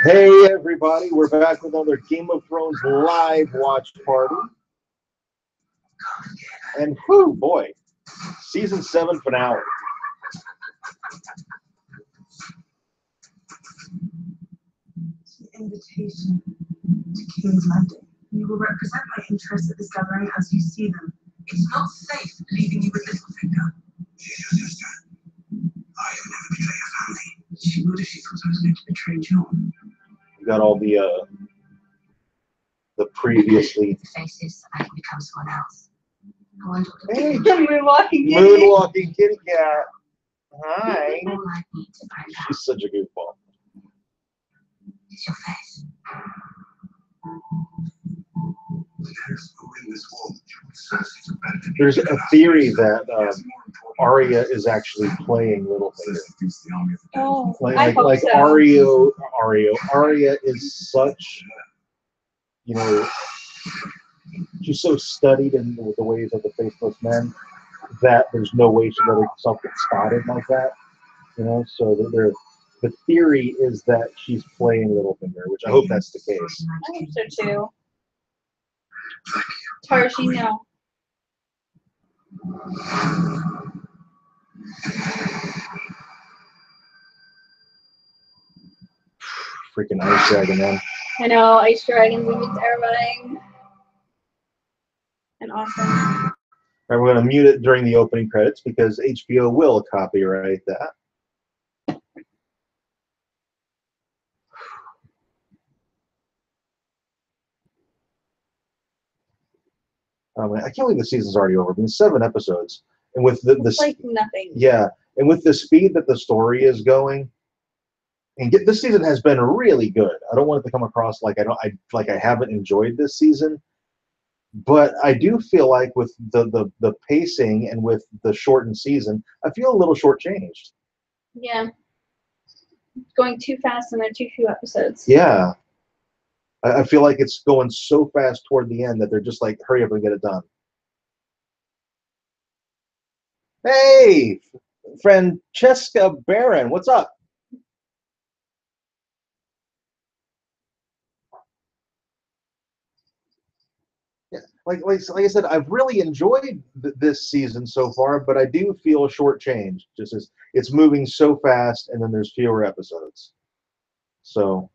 Hey everybody, we're back with another Game of Thrones live watch party. And whoo boy, season 7 finale. The invitation to King's Landing. You will represent my interests at this gathering as you see them. It's not safe leaving you with Littlefinger. She's your sister. I have never betrayed your family. She would if she thought I was going to betray John. We got all the previously Faces, I can become someone else. I wonder what hey, Moonwalking kitty cat. Hi. all I need to find out She's such a goofball. is your face. There's no in this world you would sense to benefit. There's a theory that Arya is actually playing Littlefinger. Oh, I Like hope so. Arya is such, you know, she's so studied in the ways of the Faceless Men that there's no way she'll let herself get spotted like that. You know, so the theory is that she's playing Littlefinger, which I hope that's the case. I hope so too. Tarshi, no. Freaking Ice Dragon, man. I know, Ice Dragons would be terrifying. And awesome. All right, we're going to mute it during the opening credits because HBO will copyright that. I can't believe the season's already over. I mean, 7 episodes, and with It's like nothing. yeah, and with the speed that the story is going, and this season has been really good. I don't want it to come across like I haven't enjoyed this season, but I do feel like with the pacing and with the shortened season, I feel a little shortchanged. Yeah. Going too fast and there are too few episodes. Yeah. I feel like it's going so fast toward the end that they're just like, hurry up and get it done. Hey, Francesca Barron, what's up? Yeah, like I said, I've really enjoyed this season so far, but I do feel shortchanged. Just as it's moving so fast, and then there's fewer episodes. So.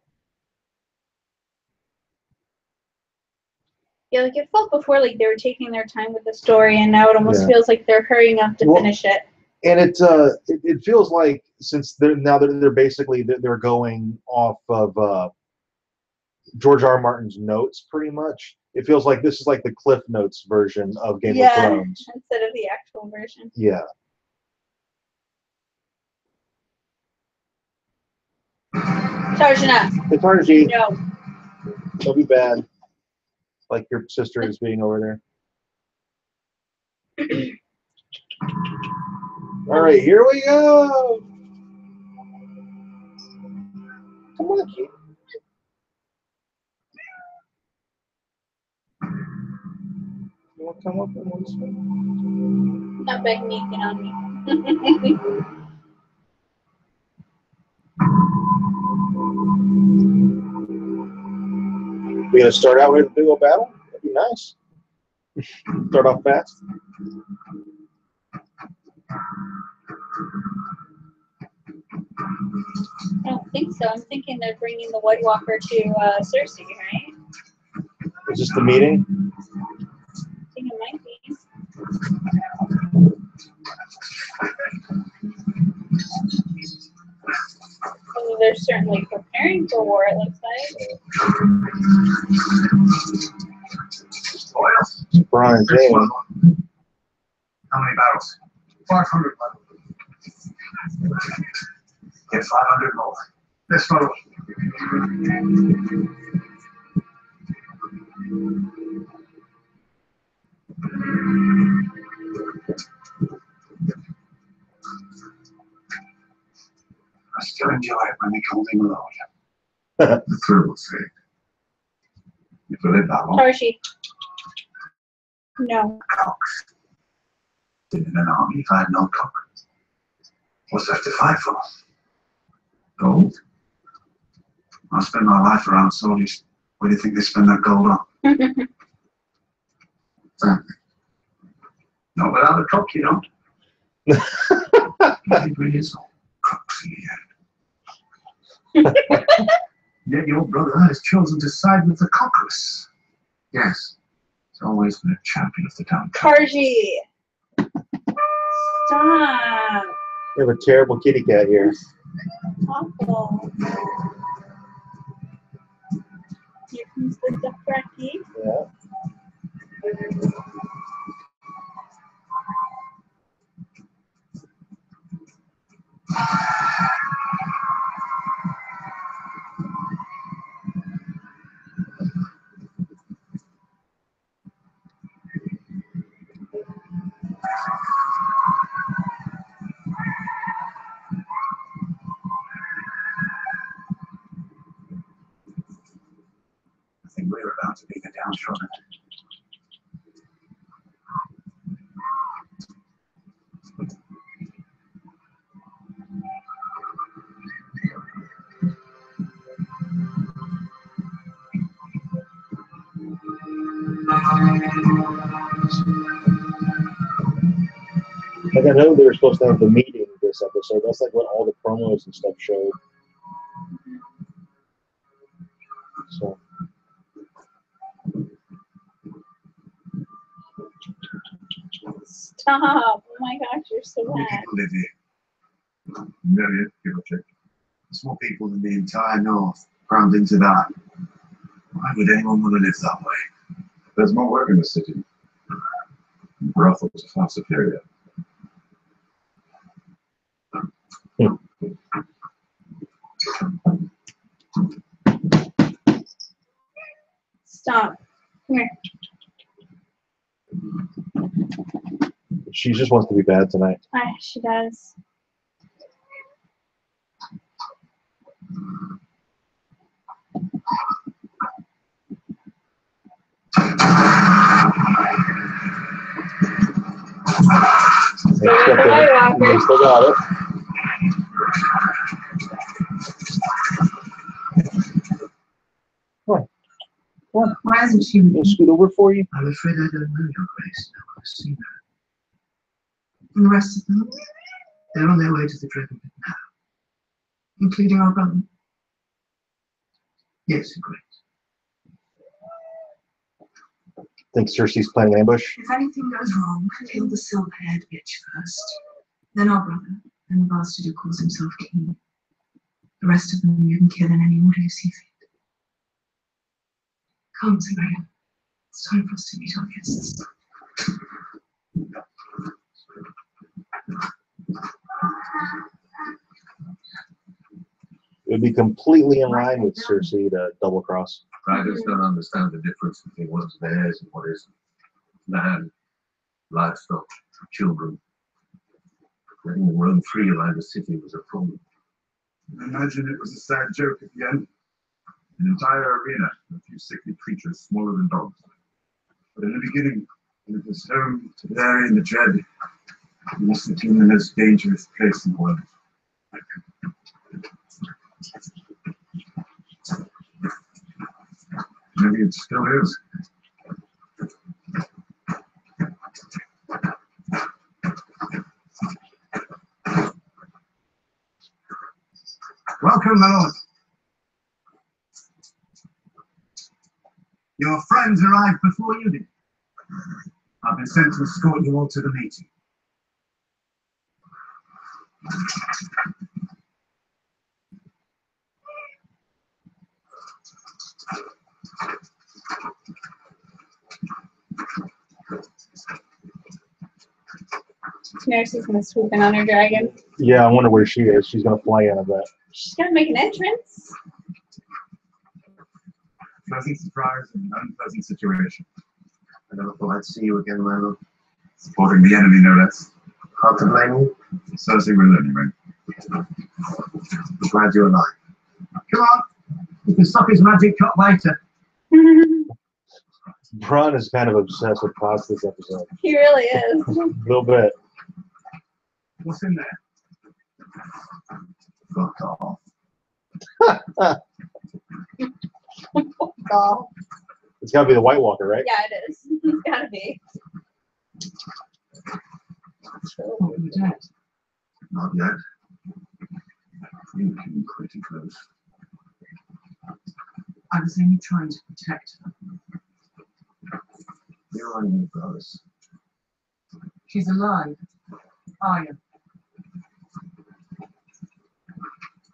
Yeah, like it felt before like they were taking their time with the story, and now it almost feels like they're hurrying up to finish it. And it feels like since they're basically they're going off of George R. R. Martin's notes pretty much. It feels like this is like the Cliff Notes version of Game of Thrones instead of the actual version. Yeah. Tarjana. Hey, Tarji. No. Don't be bad. Like your sister is being over there. All right, here we go. Come on, kid. You want to come up and want to swim? Not begging me, get on me. We gonna start out with a big old battle? That'd be nice. Start off fast. I don't think so. I'm thinking they're bringing the White Walker to Cersei, right? Is this the meeting? I think it might be. Although they're certainly preparing for war, it looks like. Oil? Brian James. How many barrels? 500 barrels. Get 500 more. Let's follow. I still enjoy it when they call me Lord. The thrill of it. You feel it that long? Tarshi. No. Cocks. In an army if I had no cock. What's left to fight for? Gold? I spend my life around soldiers. Where do you think they spend their gold on? Exactly. Not without a cock, you know. Everybody is all cocks in the end. Yet your brother has chosen to side with the cockless. Yes, he's always been a champion of the downtrodden. Karji! Stop! We have a terrible kitty cat here. Awful. Here comes the Dothraki. Yeah. I think we're about to be the downtrodden. Like I know they were supposed to have the meeting this episode. That's like what all the promos and stuff showed. So. Stop! Oh my gosh, you're so How many bad. people live here? Million, give or take. There's more people than the entire North crammed into that. Why would anyone want to live that way? There's more work in the city. Brothels are far superior. Stop. Come here. She just wants to be bad tonight. She does. They still got it. What? What? Why hasn't she? I'll scoot over for you. I'm afraid I don't know your grace. I want to see her. And the rest of them, They're on their way to the Dragon Pit now. including our brother. Yes, your grace. Think Cersei's planning an ambush? If anything goes wrong, kill the silver-haired bitch first. Then our brother, and the bastard who calls himself king. The rest of them you can kill in any order you see fit. Come, Sabrina. It's time for us to meet our guests. It would be completely in line with Cersei to double cross. Riders don't understand the difference between what is theirs and what isn't. Land, livestock, children. Letting them roam free around the city was a problem. I imagine it was a sad joke at the end. An entire arena, a few sickly creatures smaller than dogs. But in the beginning, when it was home to Larry and the Dread, it must have been the most dangerous place in the world. Maybe it still is. Welcome, my lord. Your friends arrived before you did. I've been sent to escort you all to the meeting. Nurse is gonna swoop in on her dragon. Yeah, I wonder where she is. She's gonna fly in, I bet. She's gonna make an entrance. Pleasant surprise and unpleasant situation. I never thought I'd see you again, my lord. Supporting the enemy, no less. Hard to blame you. Cersei will anyway. I'm glad you're alive. Come on! You can stop his magic cut later. Bronn is kind of obsessed with Cox this episode. He really is. A little bit. What's in there? Fuck off. doll. It's got to be the White Walker, right? Yeah, it is. It's gotta be. Oh, you're dead. Not yet. You came pretty close. I was only trying to protect her. You are your brothers. She's alive. Are you?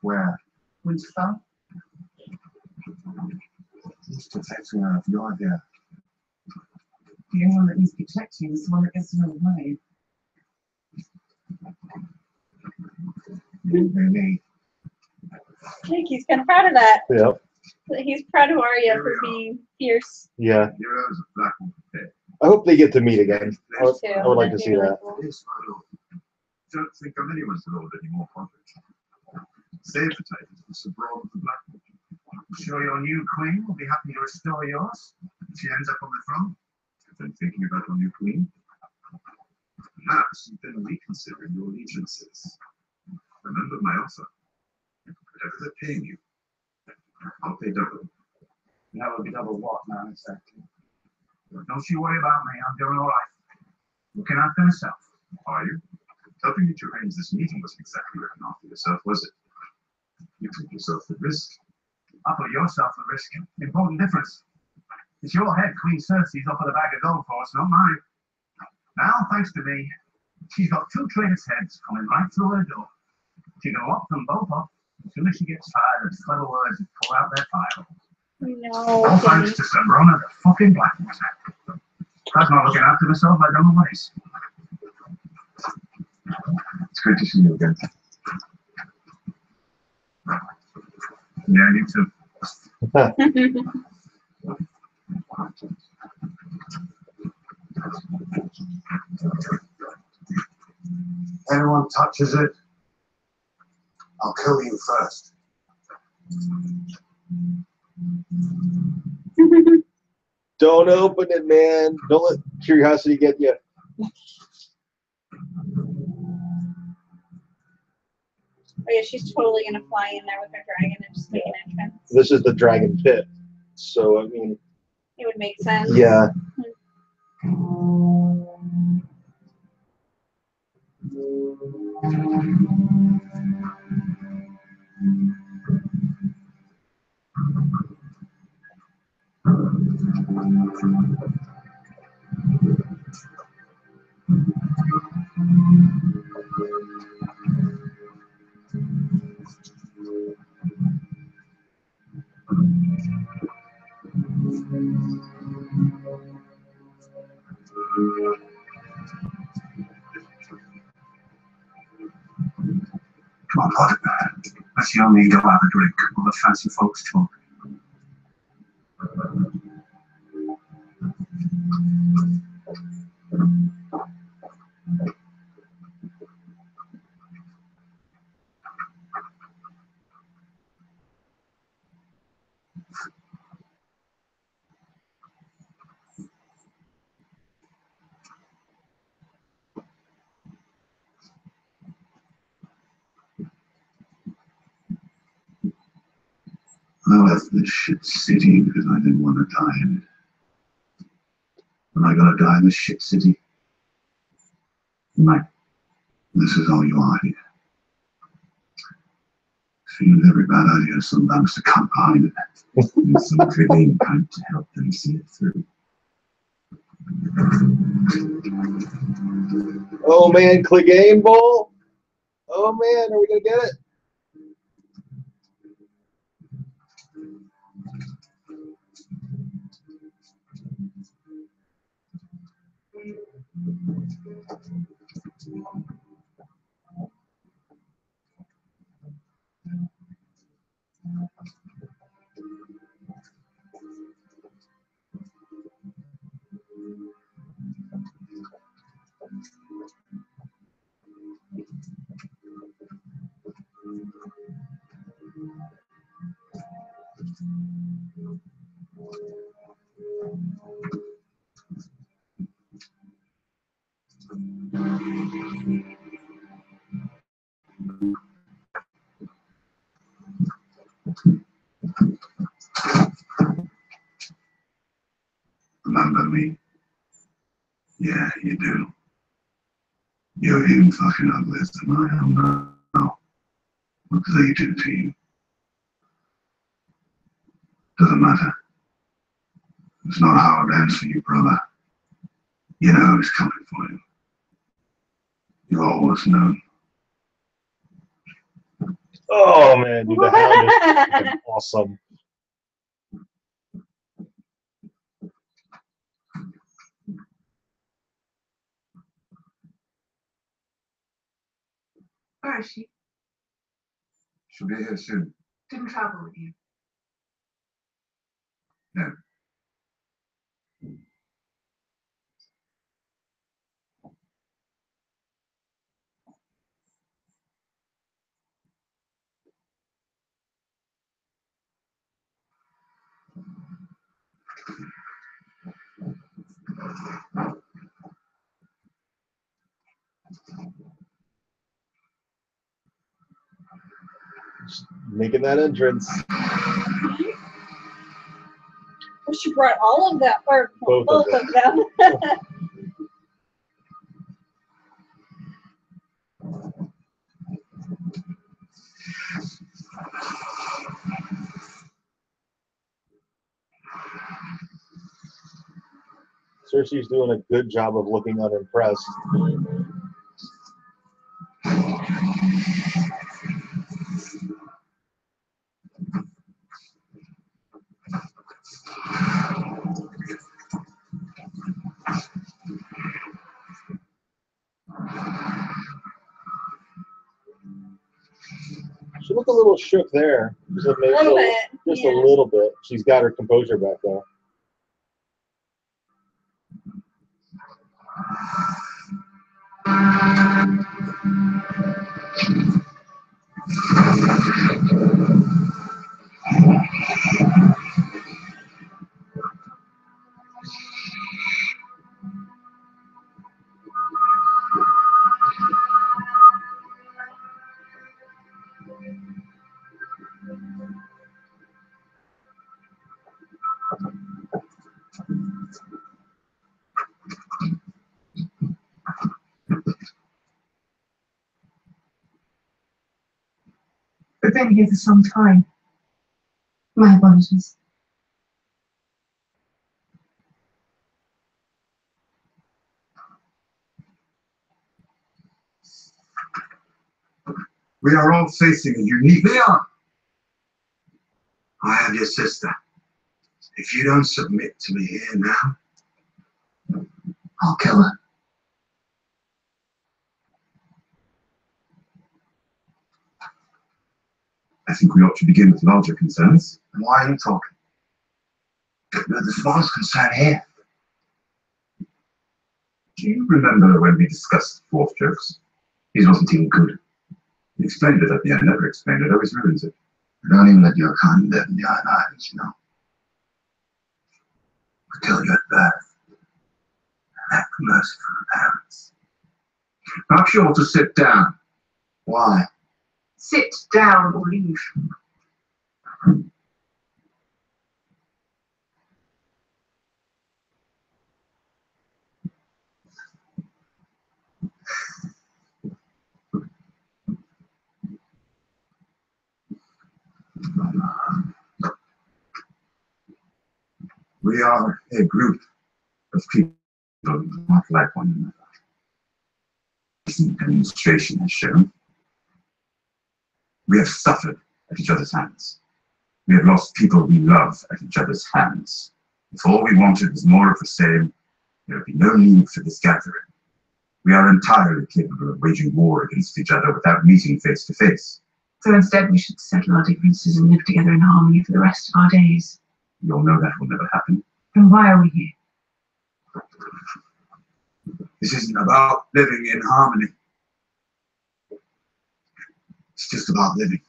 Where? Winterfell? Who's protecting her if you're here? The only one that needs protecting is the one that gets in her way. You and me. Jake, he's kind of proud of that. Yep. He's proud of Arya for being fierce. Yeah. Heroes of Blackwater Pit. I hope they get to meet again. I would, Too. I would like to That'd see be really that. cool. It is my lord. Don't think I'm anyone's lord anymore, Conrad. Save the table, it's abroad of the Blackwater. I'm sure your new queen will be happy to restore yours if she ends up on the throne. Been thinking about your new queen? Perhaps you've been reconsidering your allegiances. Remember my offer. Whatever they're paying you, I'll pay double. That would be double what now, exactly? Don't you worry about me, I'm doing all right. Looking after myself. Are you? Helping you to arrange this meeting wasn't exactly looking after yourself, was it? You took yourself the risk. I put yourself the risk. Important difference. It's your head Queen Cersei's offered a bag of gold for us, not mine. Now, thanks to me, she's got two traitors' heads coming right through her door. She can lock them both up as soon as she gets tired of clever words and pull out their file. No. All thanks to Sabrona the fucking Blackwater. I'm not looking after myself, I don't know what is. It's great to see you again. Yeah, you too. Anyone touches it, I'll kill you first. Don't open it, man. Don't let curiosity get you. Oh yeah, she's totally gonna fly in there with her dragon and just make an entrance. This is the dragon pit. So, I mean, It would make sense. yeah. Come on, Pod. Let's young me go have a drink while the fancy folks talk. I left this shit city because I didn't want to die in it. Am I gonna die in this shit city? No. This is all you are here. Feel every bad idea sometimes to come behind it. And some clean pipe to help them see it through. Oh, man, Clegane Bowl? Oh, man, are we going to get it? me. Yeah, you do. You're even fucking uglier than I am now. What do they do to you? Doesn't matter. It's not how it ends for you, brother. You know who's coming for you. You've always known. Oh man, dude, the Hound is fucking awesome. Where is she? She'll be here soon. Didn't travel with you. No. Just making that entrance. Well, she brought all of them, or Both both of of them. Cersei's doing a good job of looking unimpressed. She looked a little shook there. Just a Little bit, Just yeah. a little bit. She's got her composure back though. We've been here for some time. My apologies. We are all facing a unique... Leon! I have your sister. If you don't submit to me here now, I'll kill her. I think we ought to begin with larger concerns. And why are you talking? You're the smallest concern here. Do you remember when we discussed fourth jokes? His wasn't even good. You explained it at the end, never explained it, always ruins it. I don't even let your kind live in the Iron Islands, you know. I kill you at birth. And act mercy for the parents. Perhaps you ought to sit down. Why? Sit down or leave. We are a group of people who do not like one another. Recent demonstration has shown. We have suffered at each other's hands. We have lost people we love at each other's hands. If all we wanted was more of the same, there would be no need for this gathering. We are entirely capable of waging war against each other without meeting face to face. So instead we should settle our differences and live together in harmony for the rest of our days. We all know that will never happen. Then why are we here? This isn't about living in harmony. It's just about living.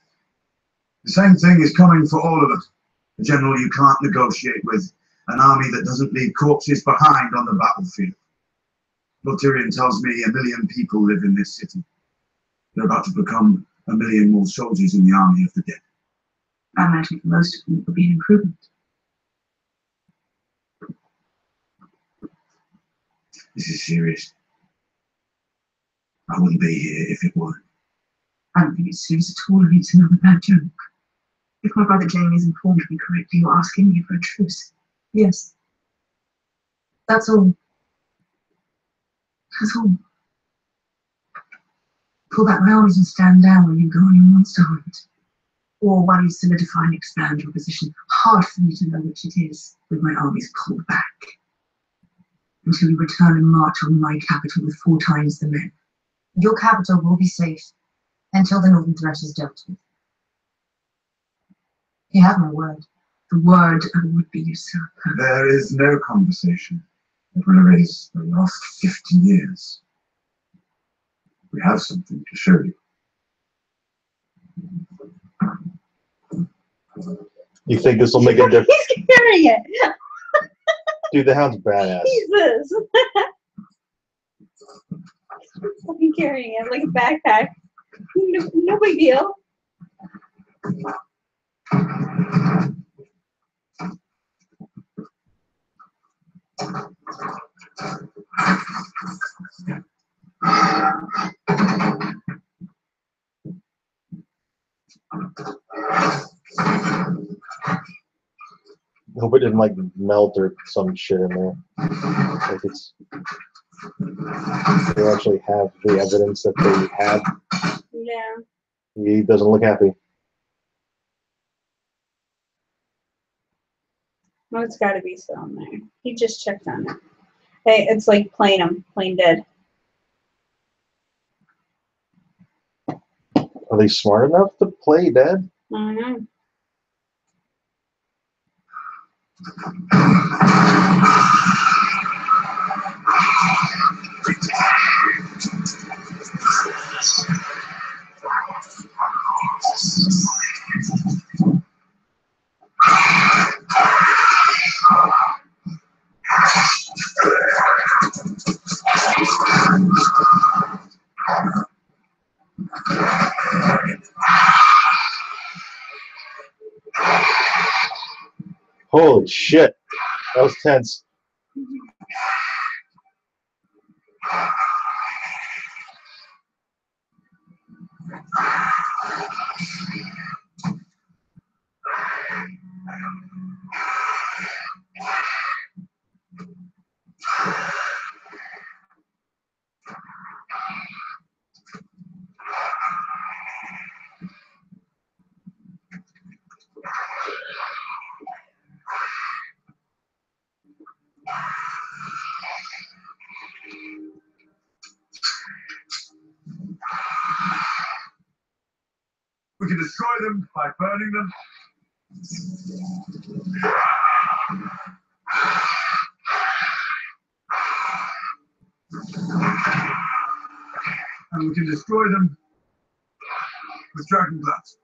The same thing is coming for all of us. A general you can't negotiate with, an army that doesn't leave corpses behind on the battlefield. Lord Tyrion tells me 1 million people live in this city. They're about to become 1 million more soldiers in the army of the dead. I imagine for most of them it would be an improvement. This is serious. I wouldn't be here if it weren't. I don't think it's serious at all, and it's another bad joke. If my brother Jamie has informed me correctly, you're asking me for a truce. Yes. That's all. That's all. Pull back my armies and stand down when you go on your monster hunt. Or while you solidify and expand your position. Hard for me to know which it is, with my armies pulled back. Until you return and march on my capital with 4 times the men. Your capital will be safe until the northern threat is dealt with. You have my word. The word of a would-be usurper. There is no conversation that will erase the last 50 years. We have something to show you. You think this will make a difference? He's carrying it. Dude, the hound's badass. Jesus. Fucking carrying it like a backpack. No big deal. Hope it didn't like melt or some shit in there. Like it's they actually have the evidence that they had. Yeah. He doesn't look happy. Well, it's got to be still in there. He just checked on it. Hey, it's like plain dead. Are they smart enough to play dead? I don't know. Holy shit. That was tense. We can destroy them by burning them. And we can destroy them with dragon glass.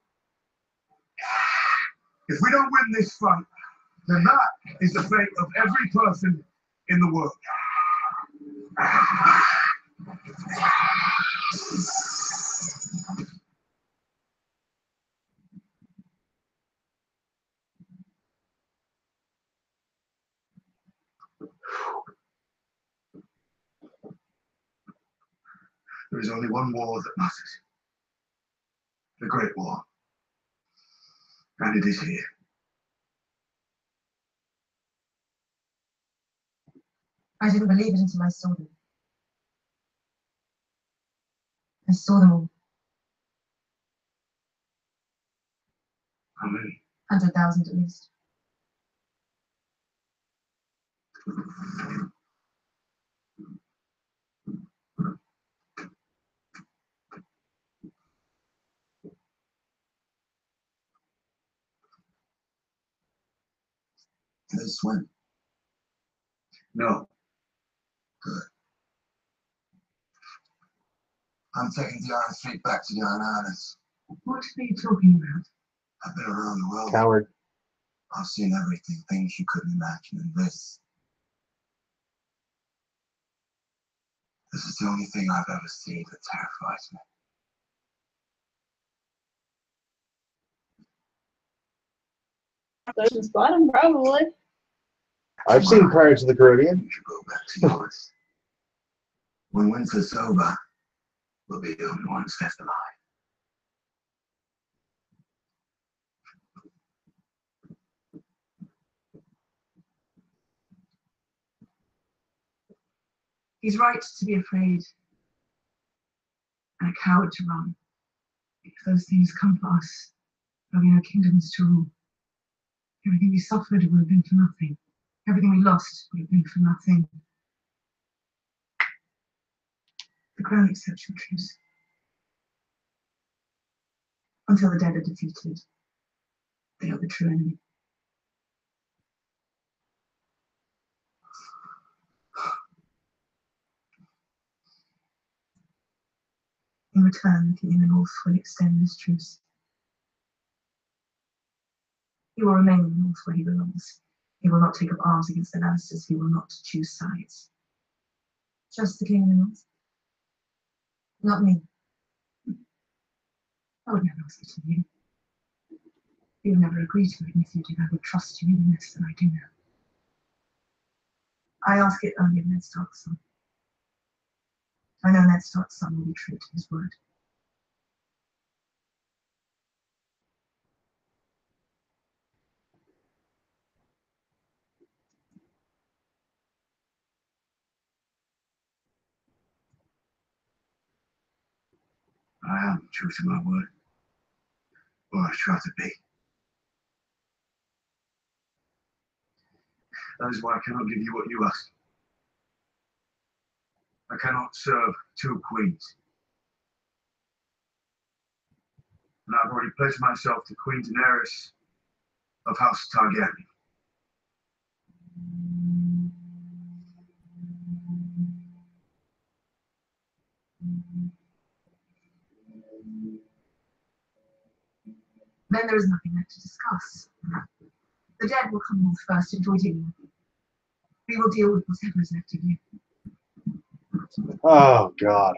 If we don't win this fight, then that is the fate of every person in the world. There is only one war that matters. The Great War. And it is here. I didn't believe it until I saw them. I saw them all. How many? 100,000 at least. Do they swim? No. Good. I'm taking the Iron Fleet back to the Iron Islands. What are you talking about? I've been around the world. Coward. I've seen everything, things you couldn't imagine, and this is the only thing I've ever seen that terrifies me. Ocean's Bottom, probably. I've seen Pirates of the Caribbean. You should go back to yours. When winter's sober, we'll be the only ones left alive. He's right to be afraid and a coward to run. If those things come for us, there'll be no kingdoms to rule. Everything we suffered would have been for nothing. Everything we lost would have been for nothing. The crown accepts your truce. Until the dead are defeated, they are the true enemy. In return, the King in the North will extend this truce. He will remain in the North where he belongs. He will not take up arms against the Lannisters. He will not choose sides. Just the King in the North? Not me. I would never ask it of you. You would never agree to it, and if you did, I would trust you even less than I do now. I ask it only of Ned Stark's son. I know Ned Stark's son will be true to his word. I am true to my word. Or I try to be. That is why I cannot give you what you ask. I cannot serve two queens. And I've already pledged myself to Queen Daenerys of House Targaryen. Then there is nothing left to discuss. The dead will come north first. Enjoy dealing with them. We will deal with whatever is left of you. Oh, God.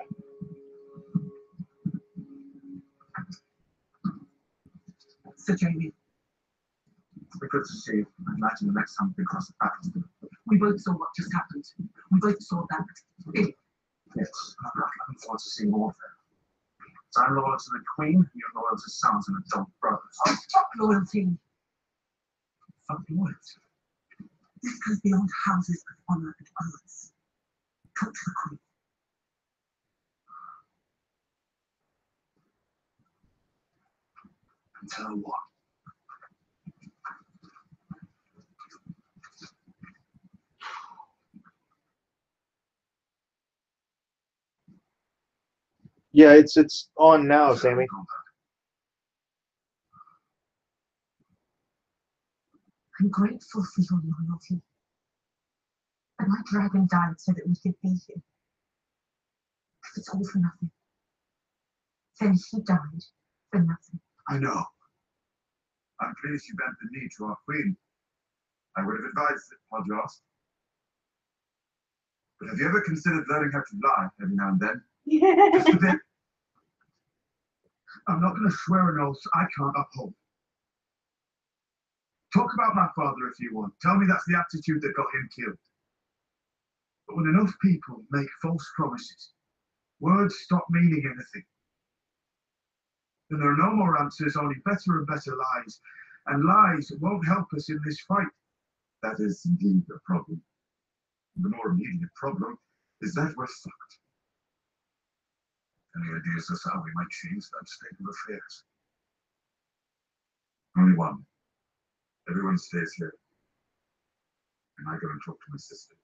Sir Jamie, It's good to see you. I imagine the next time we cross the path. we both saw what just happened. We both saw that. Yes, I'm looking forward to seeing more of them. So I'm loyal to the Queen, and you're loyal to sons and adult brothers. Oh, fuck loyalty. Fuck loyalty. This goes beyond houses of honour and oaths. Talk to the Queen. And tell her what? Yeah, it's on now, Sammy. I'm grateful for your loyalty. But my dragon died so that we could be here. If it's all for nothing, then he died for nothing. I know. I'm pleased you bent the knee to our queen. I would have advised it, Podjoss. But have you ever considered learning how to lie every now and then? Just a bit. I'm not going to swear an oath I can't uphold. Talk about my father if you want. Tell me that's the attitude that got him killed. But when enough people make false promises, words stop meaning anything. Then there are no more answers, only better and better lies. And lies won't help us in this fight. That is indeed a problem. The more immediate problem is that we're fucked. Any ideas as to how we might change that state of affairs? Only one. Everyone stays here. And I go and talk to my sister.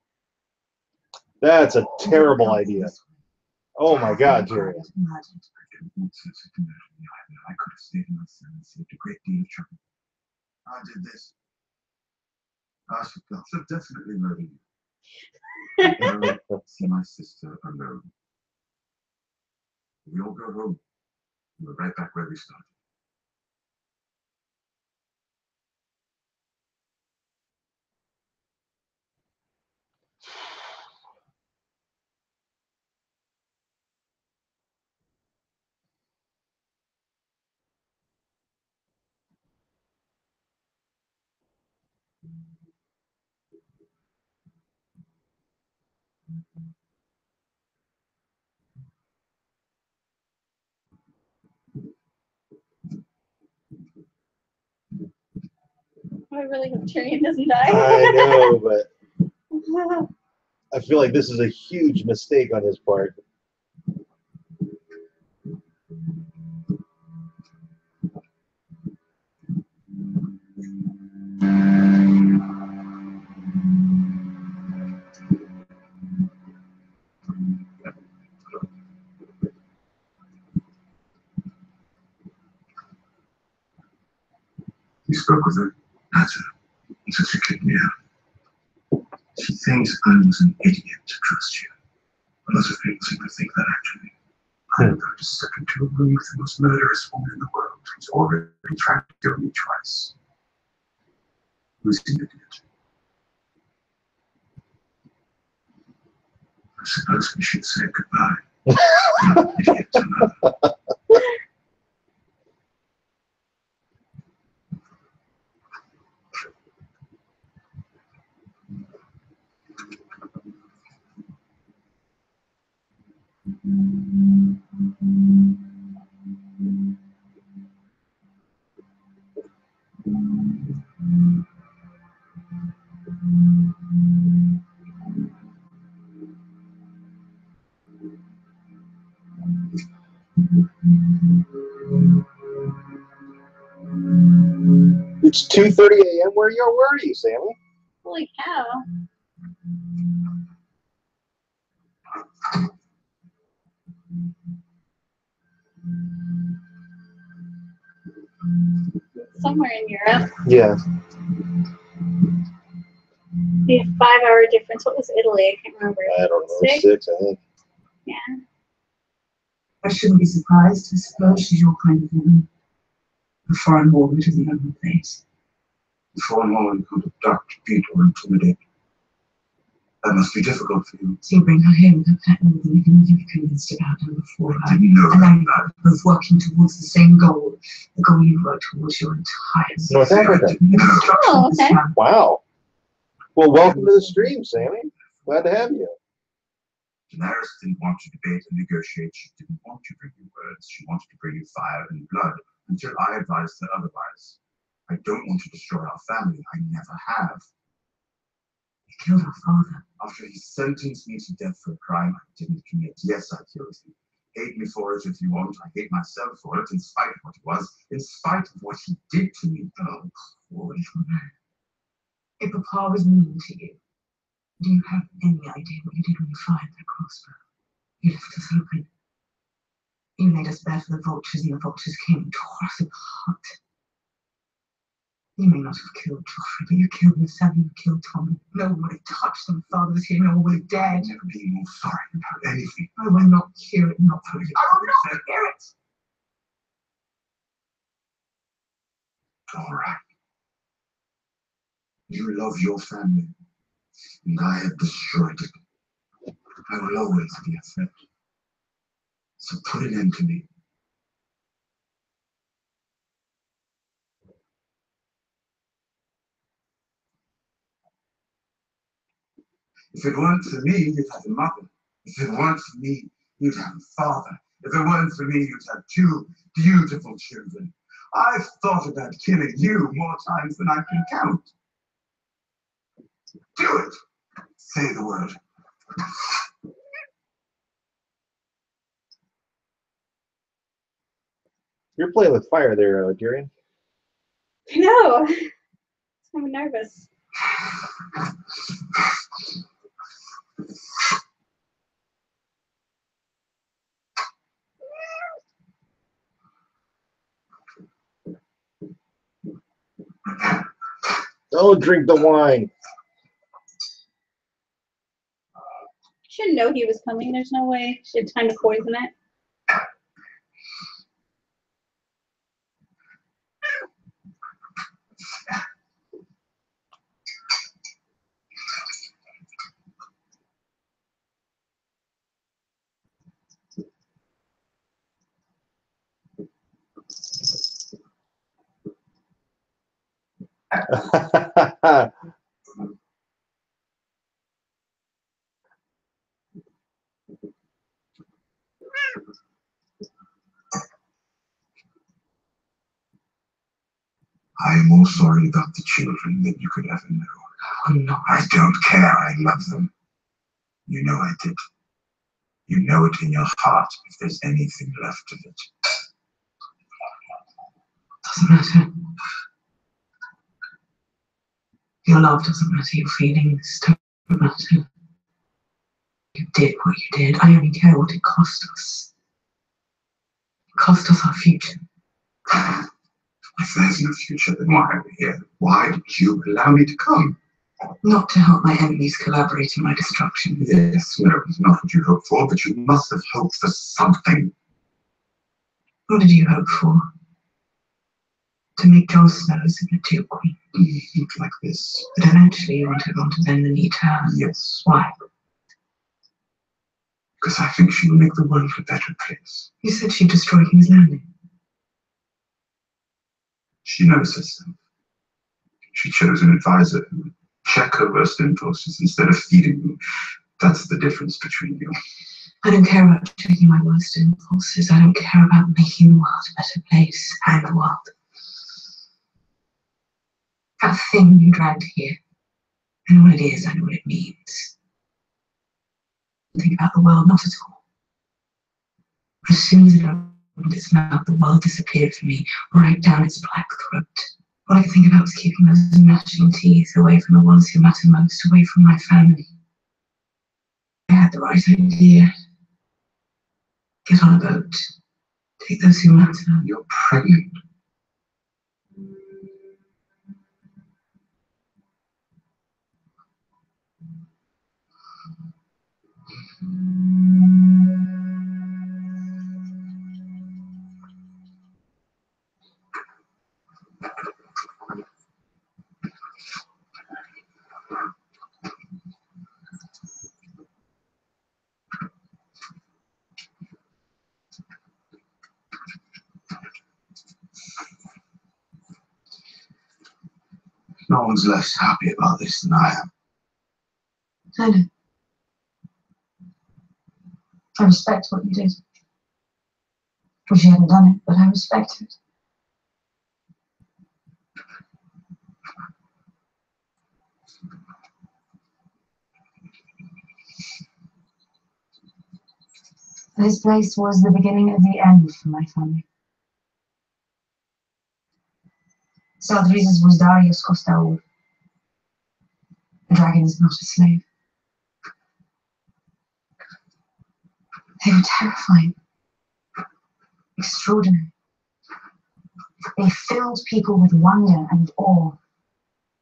That's a terrible idea. Oh my God, Jerry. I didn't want such a conversion either. I could have stayed in my cell and saved a great deal of trouble. I did this. I should definitely murder you. See my sister alone. We all go home. We're right back where we started. I really hope Tyrion doesn't die. I know, but I feel like this is a huge mistake on his part. You spoke with her? That's her. So she kicked me out. She thinks I was an idiot to trust you. But lots of people seem to think that actually. I'm about to step into a room with the most murderous woman in the world who's already tried to kill me twice. Who's the idiot? I suppose we should say goodbye. Not idiot to another. It's 2:30 a.m. Where are you, Sammy? Holy cow. Somewhere in Europe. Yeah. The 5-hour difference. What was Italy? I can't remember. I don't know. 6? 6, I think. Yeah. I shouldn't be surprised. I suppose she's your kind of woman. A foreign woman doesn't know her place. The foreign woman could abduct, beat, or intimidate. That must be difficult for you. So you bring her here with her pattern with anything you've convinced about her before I didn't know and now that. you're both working towards the same goal, the goal you've worked towards your entire North Africa. Oh, okay. Wow. Well, welcome to the stream, Sammy. Glad to have you. Daenerys didn't want to debate and negotiate. She didn't want to bring you words. She wanted to bring you fire and blood until I advised her otherwise. I don't want to destroy our family. I never have. You killed our father. After he sentenced me to death for a crime I didn't commit, yes, I killed him. Hate me for it if you want. I hate myself for it, in spite of what it was, in spite of what he did to me. Oh, poor little man. If Papa was mean to you, do you have any idea what you did when you fired that crossbow? You left us open. You made us bear for the vultures, and the vultures came and tore us apart. You may not have killed Joffrey, but you killed yourself, you killed Tommy. No one would have touched them. Father was here, no one would have dared. I've never been more sorry about anything. I will not hear it, not for you. I will not hear it! All right. You love your family, and I have destroyed it. I will always be a threat. So put an end to me. If it weren't for me, you'd have a mother. If it weren't for me, you'd have a father. If it weren't for me, you'd have 2 beautiful children. I've thought about killing you more times than I can count. Do it! Say the word. You're playing with fire there, Tyrion. No. I'm nervous. Don't drink the wine. She didn't know he was coming. There's no way she had time to poison it. I am more sorry about the children than you could ever know. I'm not. I don't care. I love them. You know I did. You know it in your heart if there's anything left of it. Doesn't matter. Your love doesn't matter. Your feelings don't matter. You did what you did. I only care what it cost us. It cost us our future. If there's no future, then why are we here? Why did you allow me to come? Not to help my enemies collaborate in my destruction. Yes, no, it's not what you hoped for, but you must have hoped for something. What did you hope for? To make Jon Snow submit to your queen. Like this. But eventually you want everyone to bend the knee to her. Yes. Why? Because I think she will make the world a better place. You said she'd destroy King's Landing. She knows herself. She chose an advisor who would check her worst impulses instead of feeding them. That's the difference between you. I don't care about checking my worst impulses. I don't care about making the world a better place. And the world. That thing you dragged here. I know what it is. I know what it means. Think about the world, not at all. As soon as it opened its mouth, the world disappeared from me, right down its black throat. All I could think about was keeping those gnashing teeth away from the ones who matter most, away from my family. I had the right idea. Get on a boat. Take those who matter. You're pregnant. No one's less happy about this than I am. I know. I respect what you did. Wish you hadn't done it, but I respect it. This place was the beginning of the end for my family. Saldrizes was Darius Costaur. The dragon is not a slave. They were terrifying. Extraordinary. They filled people with wonder and awe,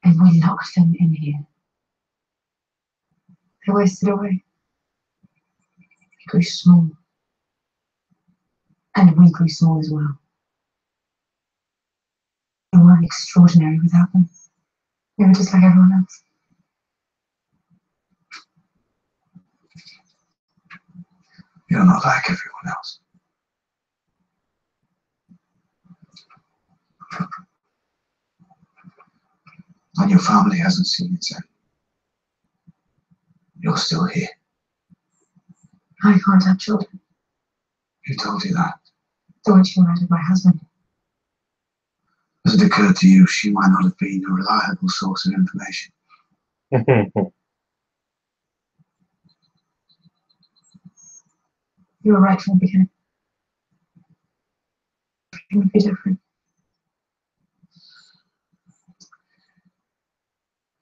and we locked them in here. They wasted away. They grew small. And we grew small as well. We weren't extraordinary without them. We were just like everyone else. You're not like everyone else. And your family hasn't seen its end. You're still here. I can't have children. Who told you that? The one she murdered my husband. Has it occurred to you she might not have been a reliable source of information? You were right from the beginning. It would be different.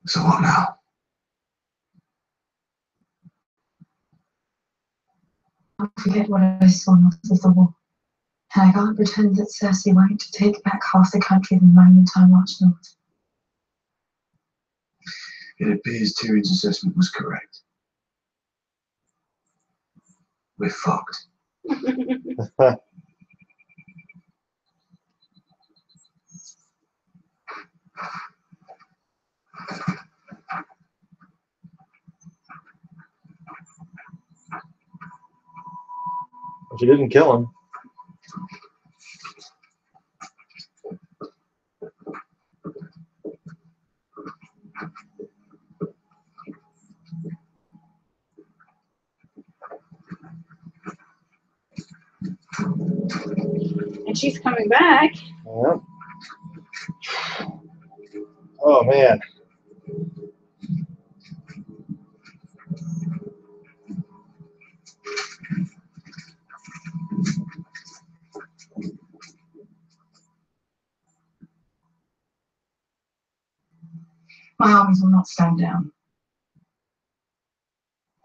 So what now? I'll forget what I saw north of the wall. And I can't pretend that Cersei went to take back half the country the moment I marched north. It appears Tyrion's assessment was correct. We're fucked. She didn't kill him. And she's coming back. Yeah. Oh man. My armies will not stand down.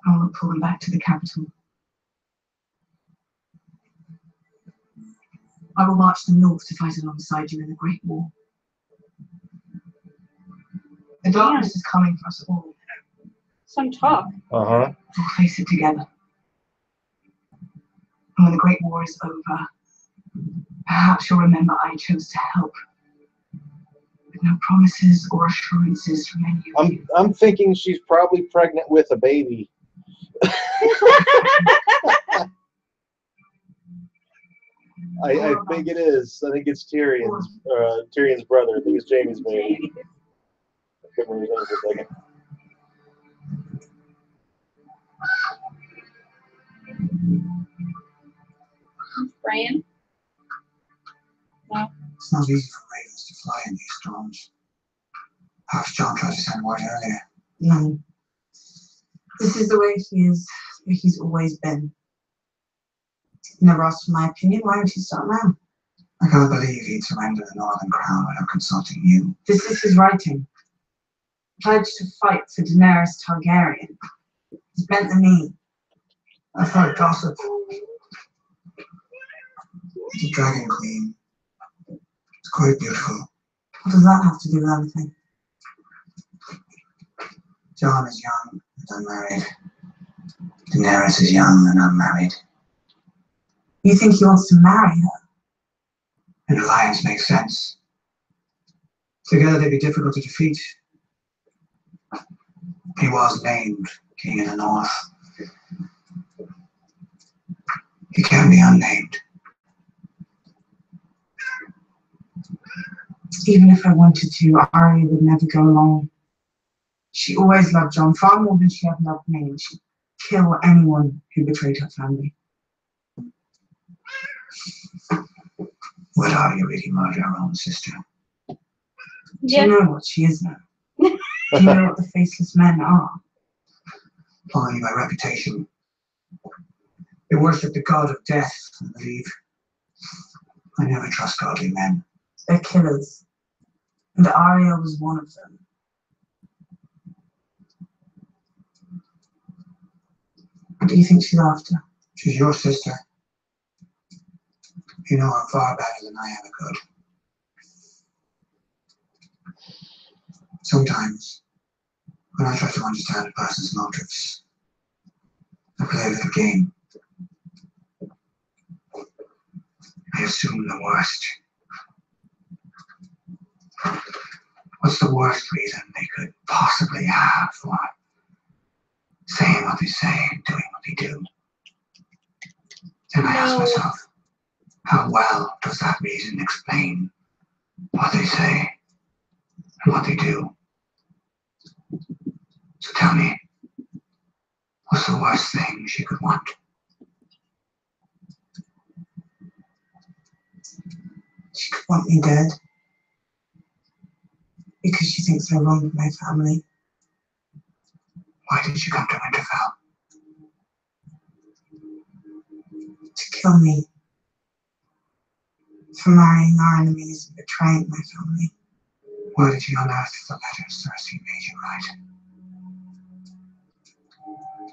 I will not pull them back to the capital. I will march them north to fight alongside you in the Great War. The darkness is coming for us all. Some talk. Uh-huh. We'll face it together. And when the Great War is over, perhaps you'll remember I chose to help. With no promises or assurances from any of you. I'm thinking she's probably pregnant with a baby. I think it is. I think it's Tyrion's brother. I think it's Jaime's baby. I couldn't remember his name for a second. Brian? No. It's not easy for ravens to fly in these storms. Perhaps John tried to send word earlier. No. This is the way he is, the way he's always been. Never asked for my opinion, why would he start now? I can't believe he'd surrender the Northern Crown without consulting you. This is his writing. Pledged to fight for Daenerys Targaryen. He's bent the knee. I've heard gossip. The Dragon Queen. It's quite beautiful. What does that have to do with anything? John is young and unmarried. Daenerys is young and unmarried. You think he wants to marry her? An alliance makes sense. Together they'd be difficult to defeat. He was named King of the North. He can be unnamed. Even if I wanted to, Arya would never go along. She always loved Jon far more than she ever loved me, and she'd kill anyone who betrayed her family. Would Arya really murder her own sister? Do Yeah. you know what she is now? Do you know what the faceless men are? Only by reputation. They worship the god of death, I believe. I never trust godly men. They're killers. And Arya was one of them. What do you think she's after? She's your sister. You know her far better than I ever could. Sometimes, when I try to understand a person's motives, I play a little game. I assume the worst. What's the worst reason they could possibly have for saying what they say and doing what they do? Then I ask myself, how well does that reason explain what they say and what they do? So tell me, what's the worst thing she could want? She could want me dead. Because she thinks I wronged my family. Why did she come to Winterfell? To kill me. For marrying our enemies and betraying my family. Where did you unearth the letters Cersei made you write?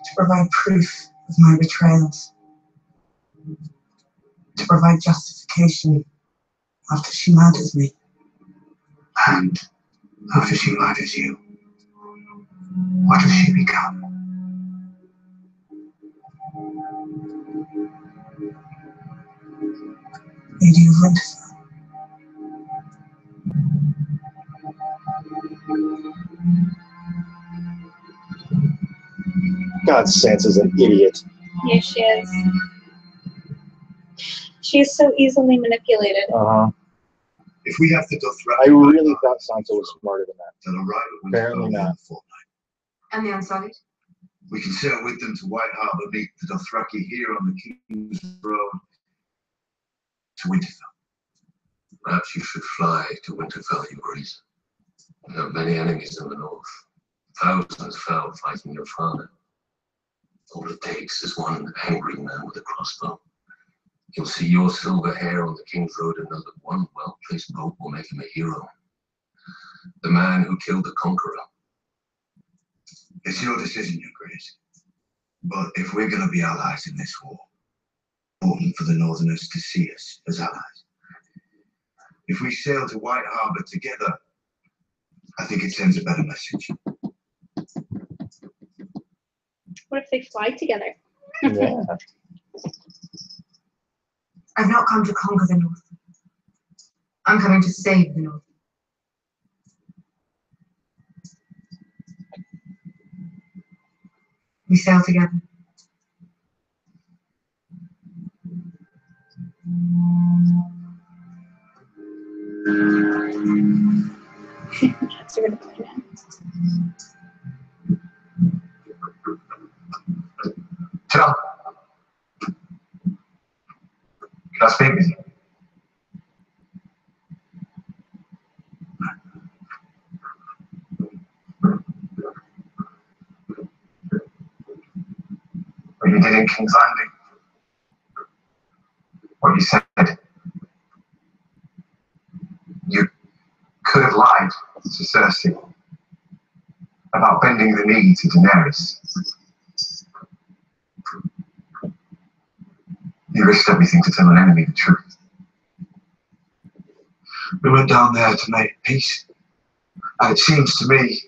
To provide proof of my betrayals. To provide justification after she murders me. And after she murders you, what does she become? Lady of Winterfell. God, Sansa's an idiot. Yes, she is. She's so easily manipulated. Uh-huh. If we have the Dothraki, I really thought Sansa was smarter than that. they'll arrive at Apparently Winterfell not. in a fortnight. And the Unsullied? We can sail with them to White Harbour, meet the Dothraki here on the King's Road to Winterfell. Perhaps you should fly to Winterfell, Your Grace. You have many enemies in the north. Thousands fell fighting your father. All it takes is one angry man with a crossbow. He'll see your silver hair on the King's Road and know that one well-placed bolt will make him a hero. The man who killed the conqueror. It's your decision, Your Grace. But if we're going to be allies in this war, it's important for the Northerners to see us as allies. If we sail to White Harbor together, I think it sends a better message. What if they fly together? Yeah. I've not come to conquer the North. I'm coming to save the North. We sail together. That's a good plan. John, can I speak with you? What you did in King's Landing, what you said, you could have lied to Cersei about bending the knee to Daenerys. You risked everything to tell an enemy the truth. We went down there to make peace. And it seems to me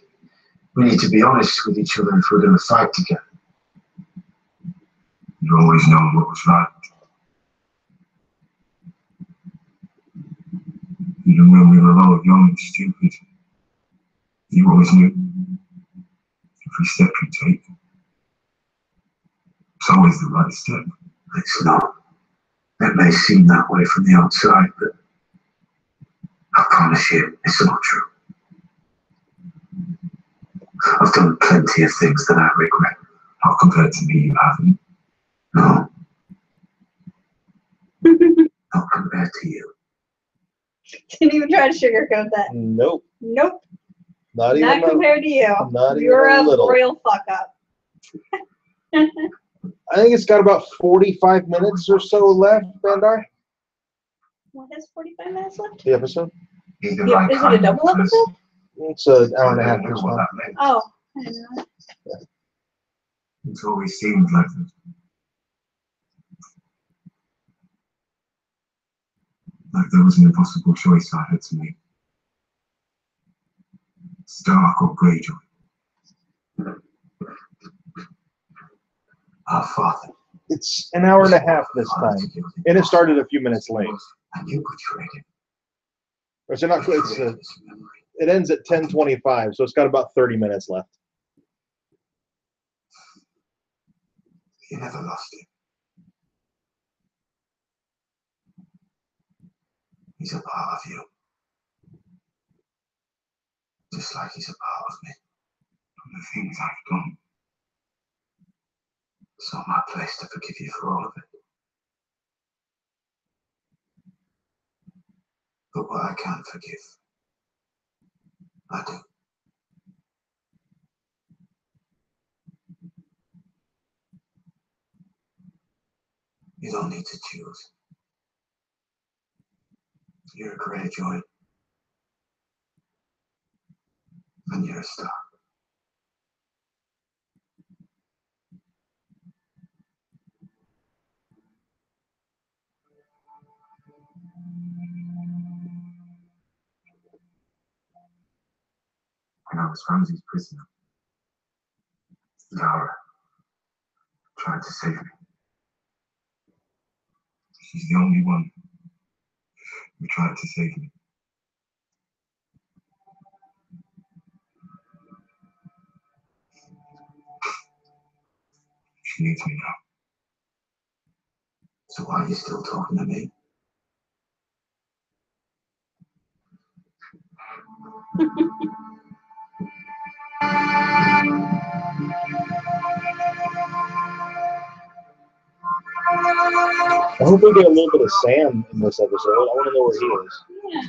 we need to be honest with each other if we're going to fight together. You always known what was right. Even when we were all young and stupid, you always knew every step you take, it's always the right step. It's not. It may seem that way from the outside, but I promise you, it's not true. I've done plenty of things that I regret. Not compared to me, you haven't. No. Not compared to you. Didn't even try to sugarcoat that. Nope. Nope. Not even Not compared to you. Not even You're a a little. royal fuck up. I think it's got about 45 minutes or so left, Bandar. What has 45 minutes left? The episode. Either Yeah, like is it a double episode? It's an hour and a I half don't know this what time. that meant. Oh, I didn't know that. It's always seemed like that. Like there was an impossible choice I had to make. Stark or Greyjoy. Our father. It's an hour and a half this time, and it started a few minutes late. And you betrayed him. Or so not. It ends at 10:25, so it's got about 30 minutes left. You never lost him. He's a part of you. Just like he's a part of me. From the things I've done. It's not my place to forgive you for all of it. But what I can forgive, I do. You don't need to choose. You're a Greyjoy. And you're a Stark. When I was Ramsay's prisoner, Yara tried to save me. She's the only one who tried to save me. She needs me now. So why are you still talking to me? I hope we get a little bit of Sam in this episode. I want to know where he is. Yeah.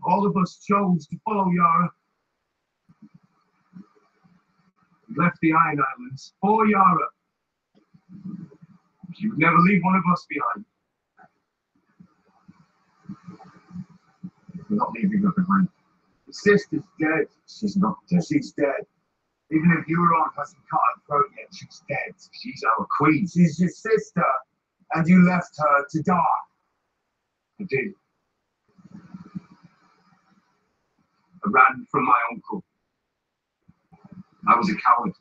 All of us chose to follow Yara. We left the Iron Islands for Yara. She would never leave one of us behind. We're not leaving her behind. The sister's dead. She's not dead. She's dead. Even if Euron hasn't cut her throat yet, she's dead. She's our queen. She's your sister, and you left her to die. I did. I ran from my uncle. I was a coward.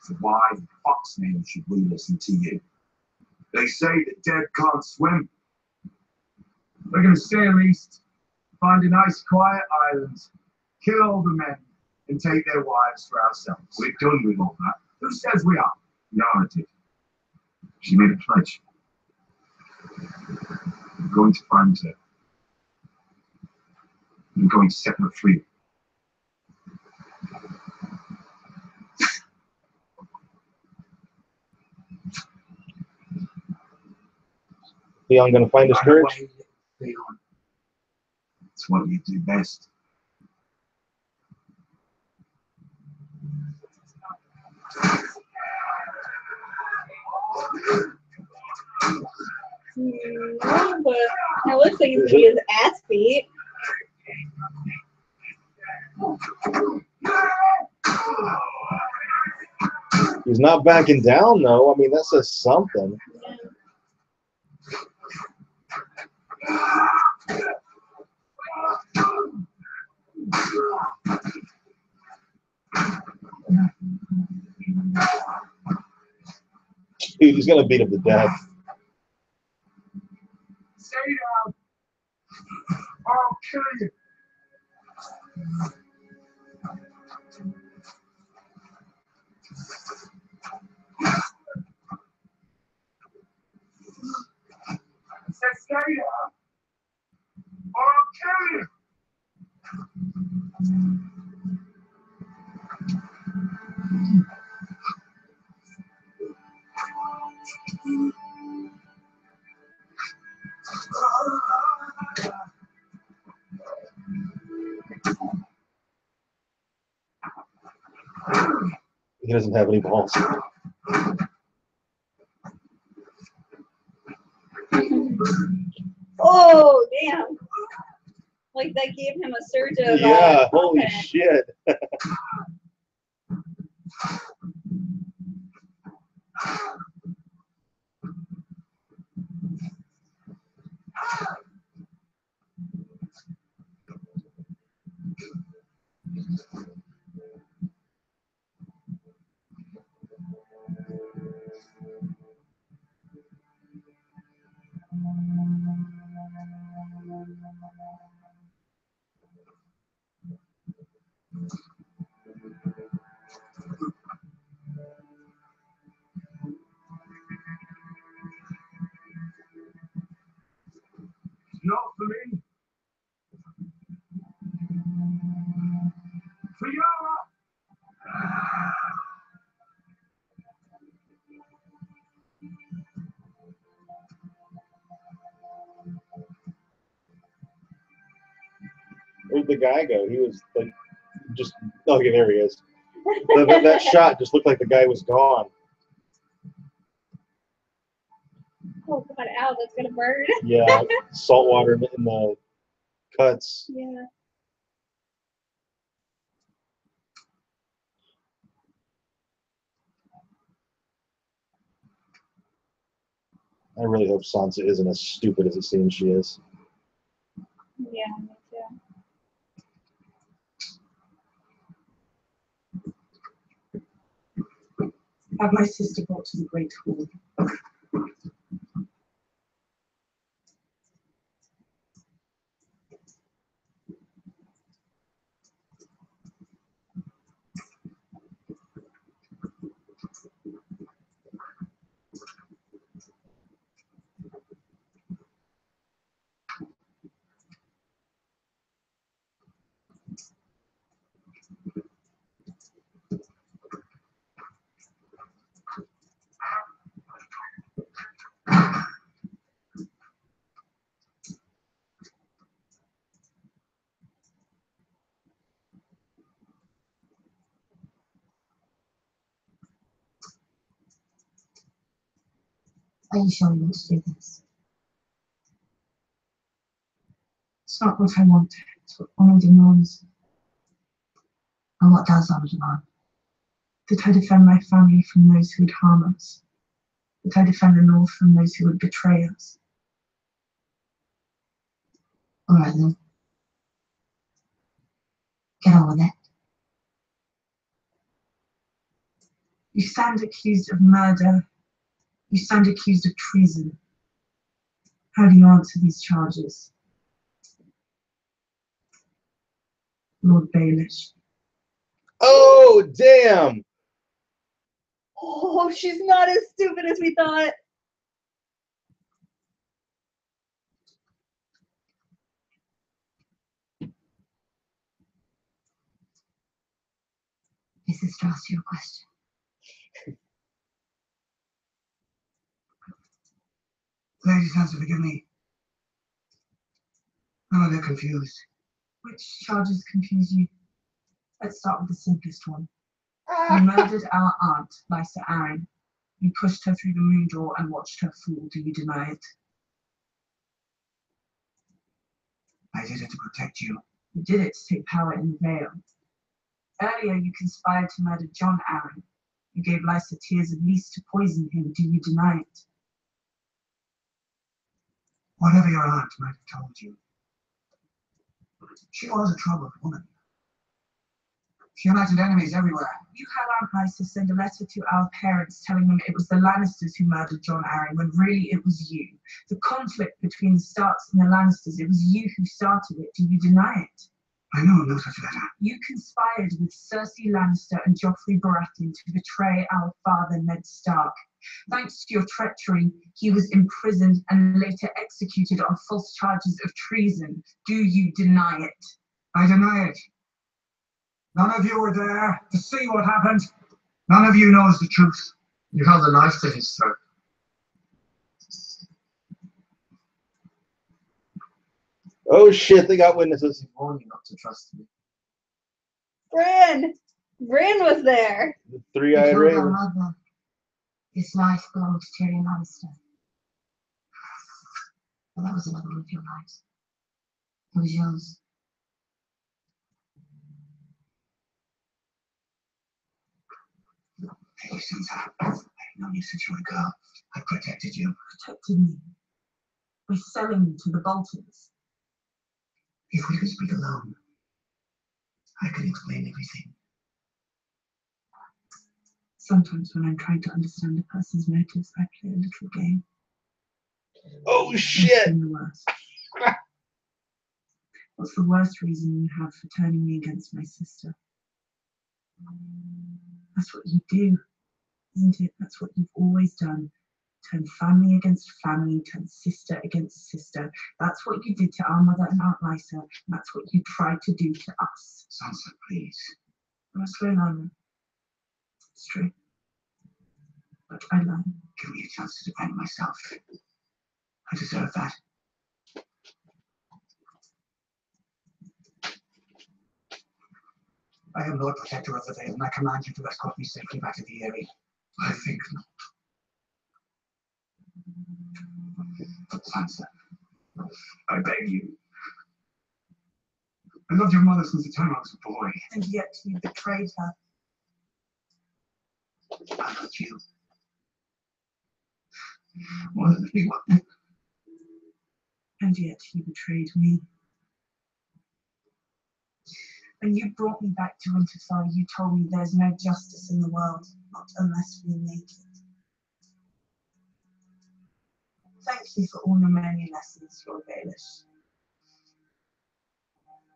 So why the fuck's name should we listen to you? They say that dead can't swim. We're gonna sail east, find a nice quiet island, kill all the men, and take their wives for ourselves. We're done with all that. Who says we are? Yara did. She made a pledge. I'm going to find her. I'm going to set her free. Leon gonna find his courage? Leon. It's what you do best. No, but it looks like he's gonna get his ass beat. He's not backing down though. I mean, that says something. Dude, he's gonna beat him to death. Stay down, or I'll kill you. I said stay down, or I'll kill you. He doesn't have any balls. Oh, damn. Like that gave him a surge of Yeah, holy confidence. shit. Not for me. For Yara. Where'd the guy go? He was like, just, okay, there he is. That shot just looked like the guy was gone. Oh god, ow, that's gonna burn. Yeah, salt water in the cuts. Yeah. I really hope Sansa isn't as stupid as it seems she is. Yeah, me too. Have my sister brought to the Great Hall. Are you sure you want to do this? It's not what I want. It's what honor demands. And what does honor demand? That I defend my family from those who would harm us. That I defend the North from those who would betray us. All right then. Get on with it. You stand accused of murder. You stand accused of treason. How do you answer these charges? Lord Baelish. Oh, damn! Oh, she's not as stupid as we thought. My sister asked you a question. Ladies, have to forgive me. I'm a bit confused. Which charges confuse you? Let's start with the simplest one. You murdered our aunt, Lysa Arryn. You pushed her through the moon door and watched her fall. Do you deny it? I did it to protect you. You did it to take power in the Vale. Earlier, you conspired to murder John Arryn. You gave Lysa tears of lease to poison him. Do you deny it? Whatever your aunt might have told you, she was a troubled woman. She imagined enemies everywhere. You had Aunt Lysa send a letter to our parents telling them it was the Lannisters who murdered John Arryn, when really it was you. The conflict between the Starks and the Lannisters, it was you who started it. Do you deny it? I know no such letter. You conspired with Cersei Lannister and Joffrey Baratheon to betray our father, Ned Stark. Thanks to your treachery, he was imprisoned and later executed on false charges of treason. Do you deny it? I deny it. None of you were there to see what happened. None of you knows the truth. You held a knife to his throat. Oh shit, they got witnesses. I warned you not to trust me. Bran! Bran was there. The You three-eyed told our raven. mother this life belonged to Tyrion Lannister. But that was another one of your lives. It was yours. Ever since I've known you since you were a girl, I protected you. Protected me by selling me to the Boltons. If we could speak alone, I could explain everything. Sometimes when I'm trying to understand a person's motives, I play a little game. Oh It's shit! been the worst. What's the worst reason you have for turning me against my sister? That's what you do, isn't it? That's what you've always done. Turn family against family, turn sister against sister. That's what you did to our mother and Aunt Lysa, and that's what you tried to do to us. Sansa, please. I'm a slow learner. It's true. But I learn. Give me a chance to defend myself. I deserve that. I am Lord Protector of the Vale, and I command you to escort me safely back to the Eyrie. I think not. But Sansa, I beg you. I loved your mother since the time I was a boy. And yet you betrayed her. I loved you. More than anyone. And yet you betrayed me. When you brought me back to Winterfell, you told me there's no justice in the world, not unless we make it. Thank you for all the many lessons, Lord Baelish.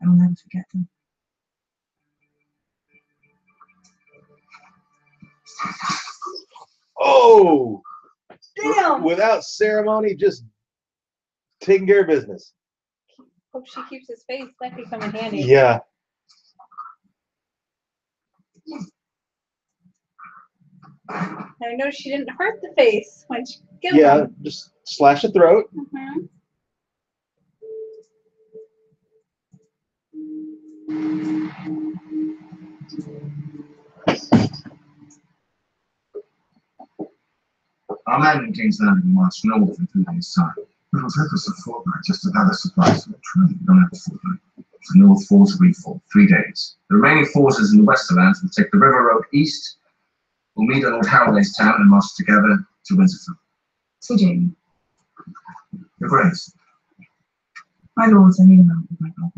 I will never forget them. Oh! Damn! Without ceremony, just taking care of business. Hope she keeps his face. That could come in handy. Yeah. I know she didn't hurt the face when she killed Yeah, him. just slash the throat. Mhm. Our men in King's Landing marched north in 2 days' time. It'll take us a fortnight just to gather supplies for the train. We don't have a fortnight. The North falls refall, 3 days. The remaining forces in the Westerlands will take the river road east. We'll meet at Lord Howley's town and march together to Winterfell. So, Jamie, Your Grace. my lords, I need a man with my brother.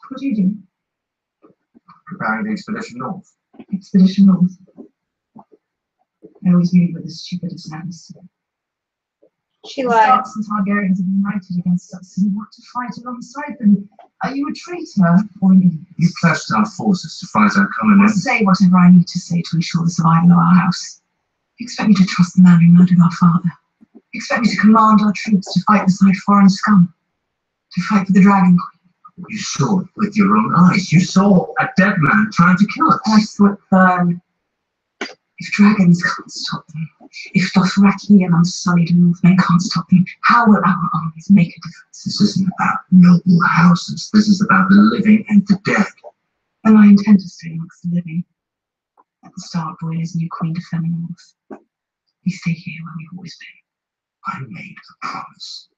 What do you do? Preparing the expedition north. Expedition North. I always knew you were the stupidest names. She The lied. Starks and Targaryens have united against us, and you want to fight alongside them. Are you a traitor or an idiot? You pledged our forces to fight our common I'll enemy. say whatever I need to say to ensure the survival of our house. You expect me to trust the man who murdered our father? You expect me to command our troops to fight beside foreign scum? To fight for the Dragon Queen? You saw it with your own eyes. You saw a dead man trying to kill us. And I saw it burn. If dragons can't stop them, if Dothraki and unsullied Northmen can't stop them, how will our armies make a difference? This isn't about noble houses. This is about the living and the dead. And I intend to stay amongst the living. Let the Stark boy and his new queen defend the North. We stay here where we've always been. I made a promise.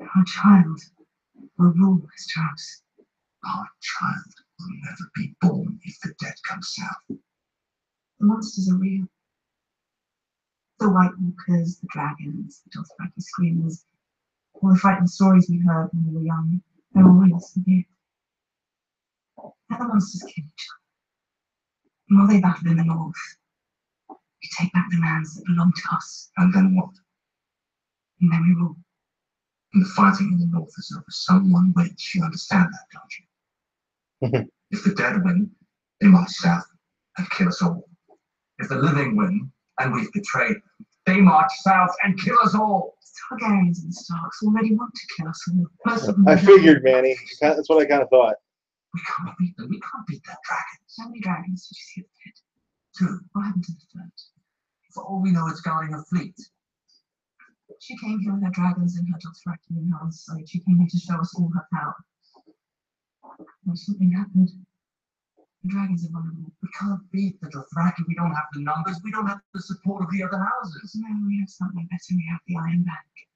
Our child will rule Westeros. Our child will never be born if the dead come south. The monsters are real. The White Walkers, the dragons, the Dothraki screamers, all the frightening stories we heard when we were young, they're always here. Let the monsters kill each other. And while they battle in the north, we take back the lands that belong to us. And then what? And then we rule. And the fighting in the north is over. Someone wins. You understand that, don't you? If the dead win, they march south and kill us all. If the living win, and we've betrayed them, they march south and kill us all. The Targaryens and the Starks already want to kill us all. Most of them I figured, Manny. That's what I kind of thought. We can't beat them. We can't beat their dragons. How many dragons did you see at the pit? 2. What happened to the third? For all we know, it's guarding a fleet. She came here with her dragons and her Dothraki in her sight. She came here to show us all her power. Well, something happened. The dragons are vulnerable. We can't beat the Dothraki. We don't have the numbers. We don't have the support of the other houses. No, we have something better. We have the Iron Bank.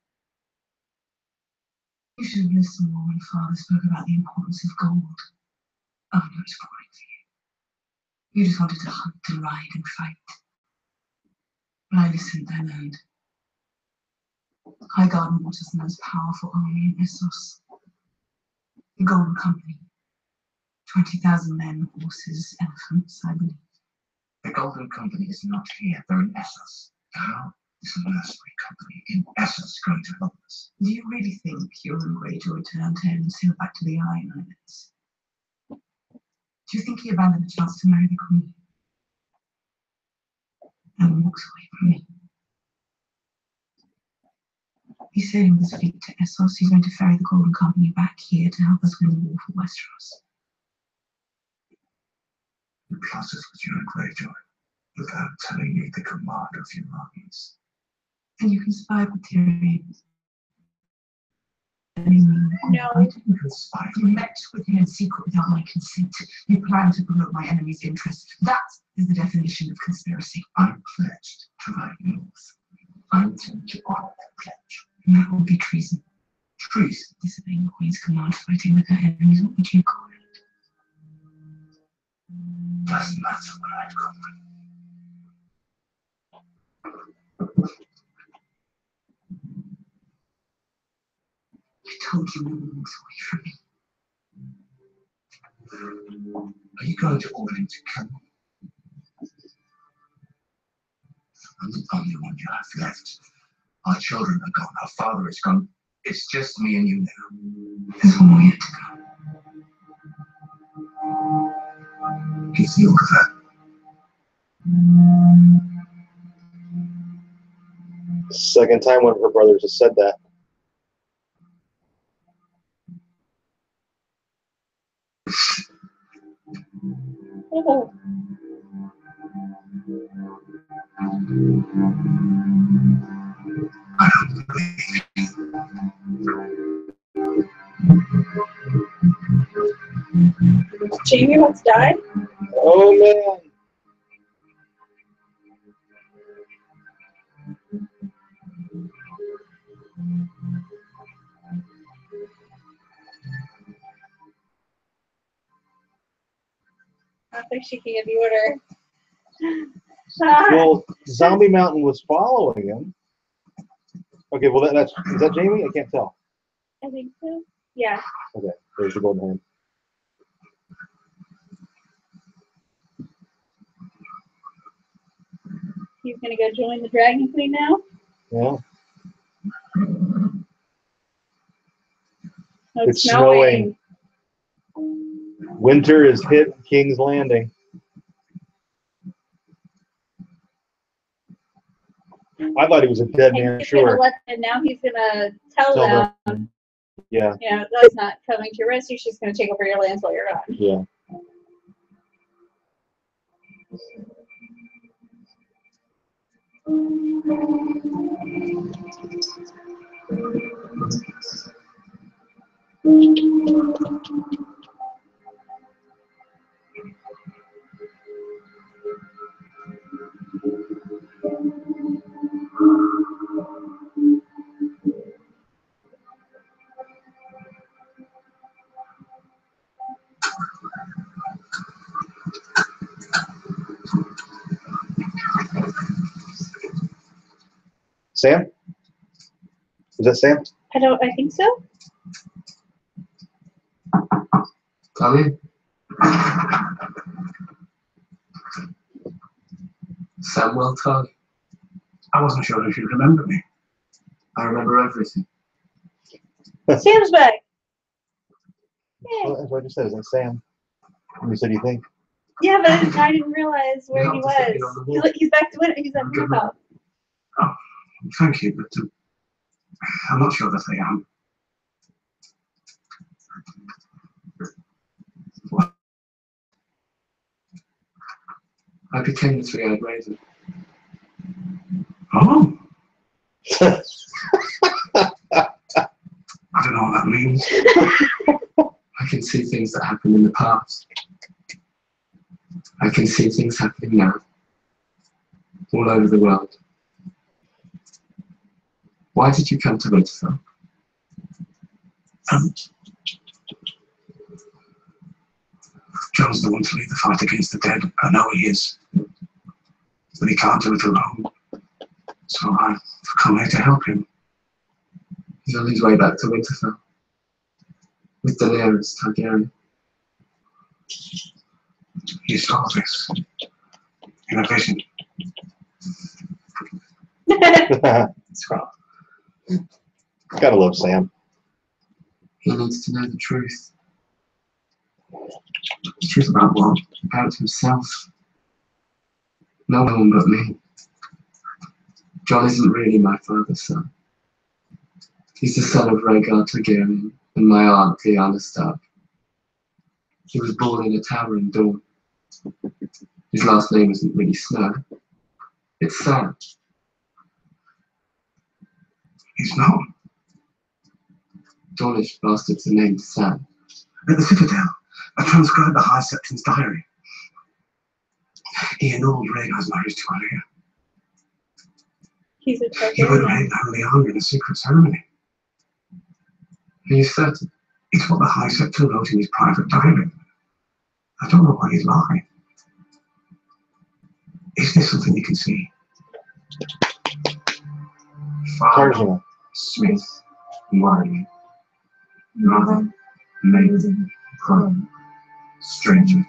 You should have listened more when Father spoke about the importance of gold. Oh, no, it's crying for you. You just wanted to hunt and ride and fight. But I listened and learned. Highgarden brought us the most powerful army in Essos. The Golden Company. 20,000 men, horses, elephants, I believe. The Golden Company is not here. They're in Essos. How is a mercenary company in Essos going to help us? Do you really think Euron Greyjoy will return to him and sail back to the Iron Islands? Do you think he abandoned the chance to marry the Queen? And walks away from me? He's sailing this fleet to Essos. He's going to ferry the Golden Company back here to help us win the war for Westeros. You plotted with Euron Greyjoy without telling me the command of your armies. And you conspired with Tyrion. No. I didn't conspire. You met with him in secret without my consent. You planned to promote my enemy's interests. That is the definition of conspiracy. I'm pledged to ride north. I intend to honor that pledge. And that would be treason. Treason. Disobeying the Queen's command, fighting with her enemies. What would you call it? Doesn't matter what I call it. I told you no one walks away from me. Are you going to order him to kill me? I'm the only one you have left. Our children are gone. Our father is gone. It's just me and you now. There's one more yet to go. Give the order. Second time one of her brothers has said that. Oh. I don't believe you. Jamie wants to die? Oh man. I don't think she can give the order. Ah, Well, Zombie Mountain was following him. Okay, well that's is that Jamie? I can't tell. I think so. Yeah. Okay, there's the golden hand. He's gonna go join the Dragon Queen now. Yeah. Oh, It's snowing. Winter is hit King's Landing. I thought he was a dead man, He's sure. gonna now he's gonna tell them, Yeah, you know, that's not coming to your rescue. She's gonna take over your lands while you're gone. yeah. Sam? Is that Sam? I think so. Come in. Samuel Todd. I wasn't sure if you remember me. I remember everything. Sam's back. Yeah. Well, that's what I just said. Is that Sam? And you said you think? Yeah, but I didn't realize where You're he not sitting on the was. wall. He's back to it. He's at Winterfell. Oh, thank you, but I'm not sure that I am. I became the three-eyed raven. Oh. I don't know what that means. I can see things that happened in the past. I can see things happening now. All over the world. Why did you come to Winterfell? John's the one to lead the fight against the dead. I know he is. But he can't do it alone. So I've come here to help him. He's on his way back to Winterfell. With Daenerys Targaryen. He saw this in a vision. Scrap. Gotta love Sam. He needs to know the truth. The truth about what? About himself. No one but me. Jon isn't really my father's son. He's the son of Rhaegar Targaryen and my aunt Lyanna Stark. He was born in a tower in Dorne. His last name isn't really Snow. It's Sam. He's not. Dornish bastards are named Sam. At the Citadel, I transcribed the High Septon's diary. He annulled Rhaegar's marriage to Arya. He's a He would Targaryen. make Lyanna in a secret ceremony. Are you certain? It's what the High Septon wrote in his private diary. I don't know why he's lying. Is this something you can see? Father, Tarzan. Smith, Marley, Mother, Maiden, Brother, Stranger.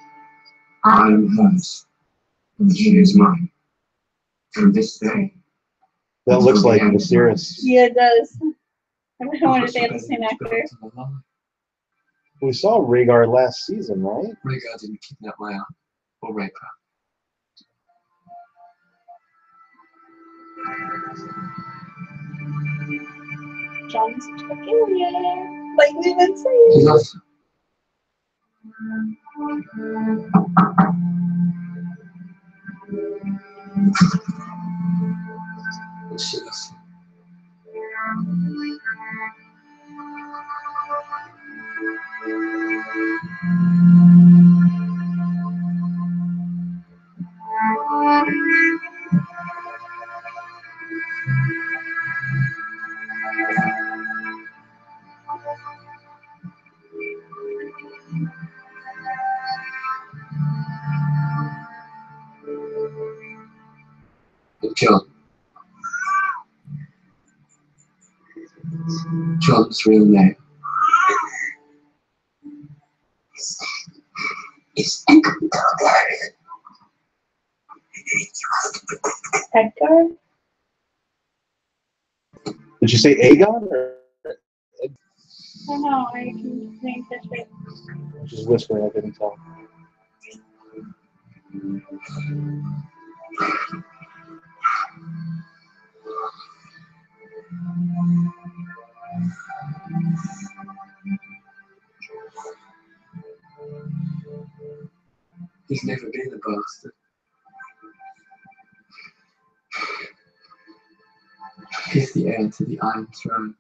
I am hers, and she is mine. From this day. That looks like Viserys. Yeah, it does. I wonder if they have the same actor. We saw Rhaegar last season, right? Rhaegar didn't kidnap my aunt or rape her. John's Targaryen. Like we would He say. loves her. And she loves him. and killed him. Jordan's real name is Edgar? Did you say Aegon or I don't know. I can think this way. just whispering? I couldn't tell. He's never been a bastard. He's the heir to the Iron Throne.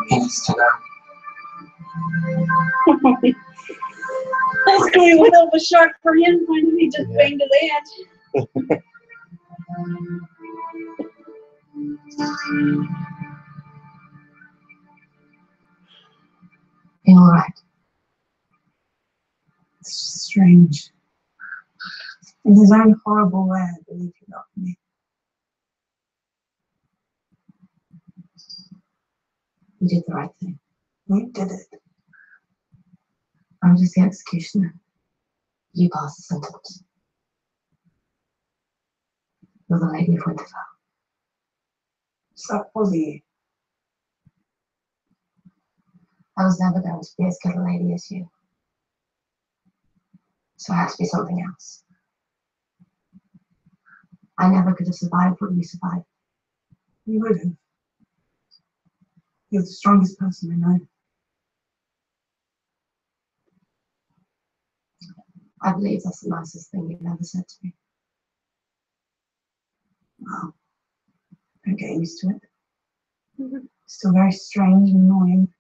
He needs to know. That's going with a shark for him when he just banged his aunt. You're all right. It's strange. In his own horrible way, I believe he loved me. You did the right thing. You did it. I'm just the executioner. You passed the sentence. You're the Lady of Winterfell. So was he. I was never going to be as good a lady as you. So I had to be something else. I never could have survived what you survived. You would have. You're the strongest person I know. I believe that's the nicest thing you've ever said to me. Well, don't get used to it. Still very strange and annoying.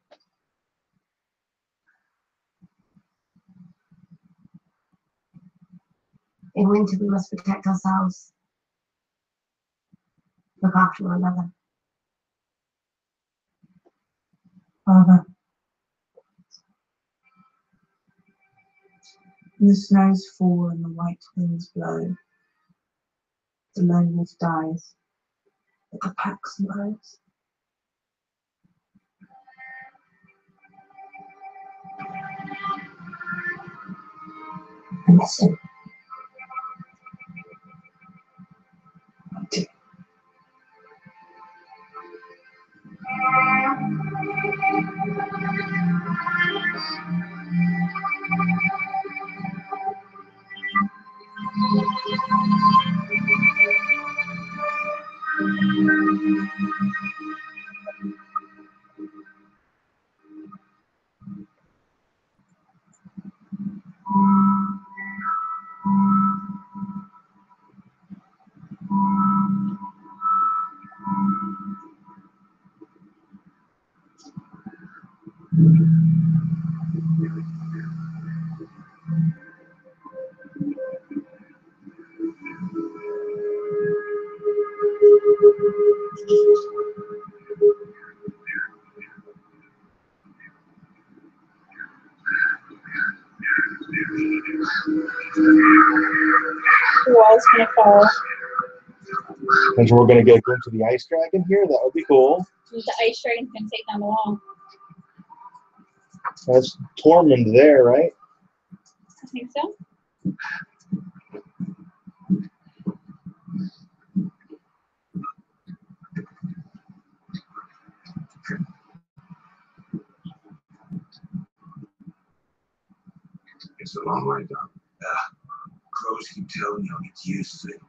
In winter, we must protect ourselves. Look after one another. Father. And the snows fall and the white winds blow. The lone wolf dies. But the pack survives. I miss him. I do. The wall's gonna fall. And we're gonna get a glimpse of the ice dragon here. That would be cool. The ice dragon's gonna take down the wall. That's Tormund there, right? I think so. It's a long way down. Crows keep telling me I'll get used to it.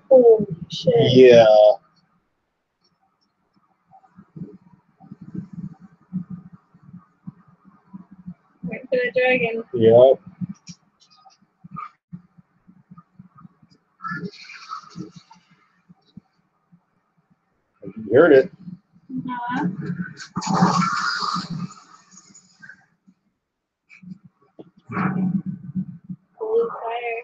Holy shit. Yeah. Wait for the dragon. Yep. You heard it. Uh-huh. Blue fire.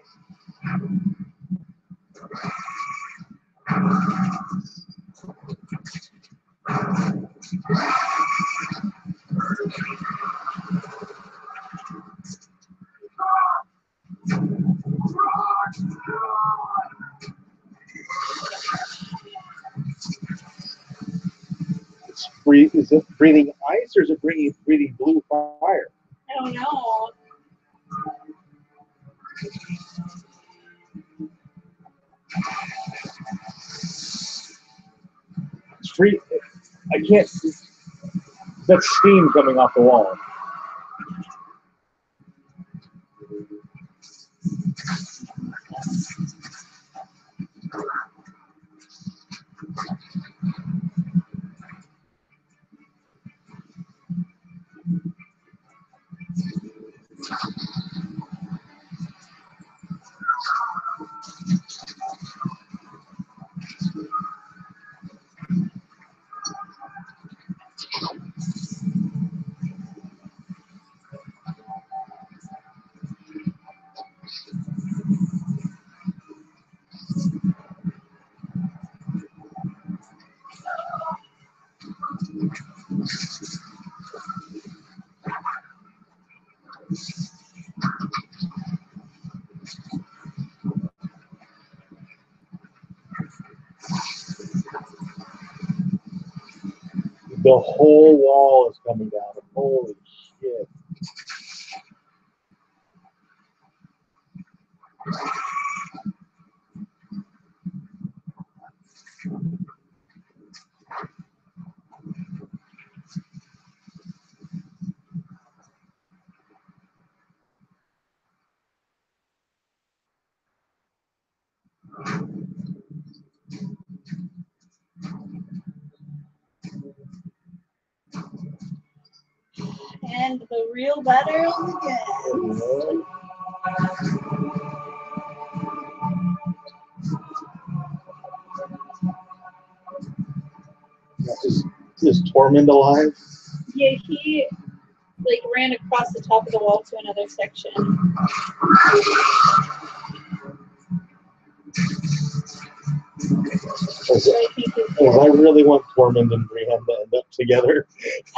Is it breathing ice or is it breathing blue fire? I don't know. It's free. I can't. That's steam coming off the wall. The whole wall is coming down. Holy shit. And the real battle begins. Is Tormund alive? Yeah, he like ran across the top of the wall to another section. So I think he's I really want Tormund and Brienne to end up together.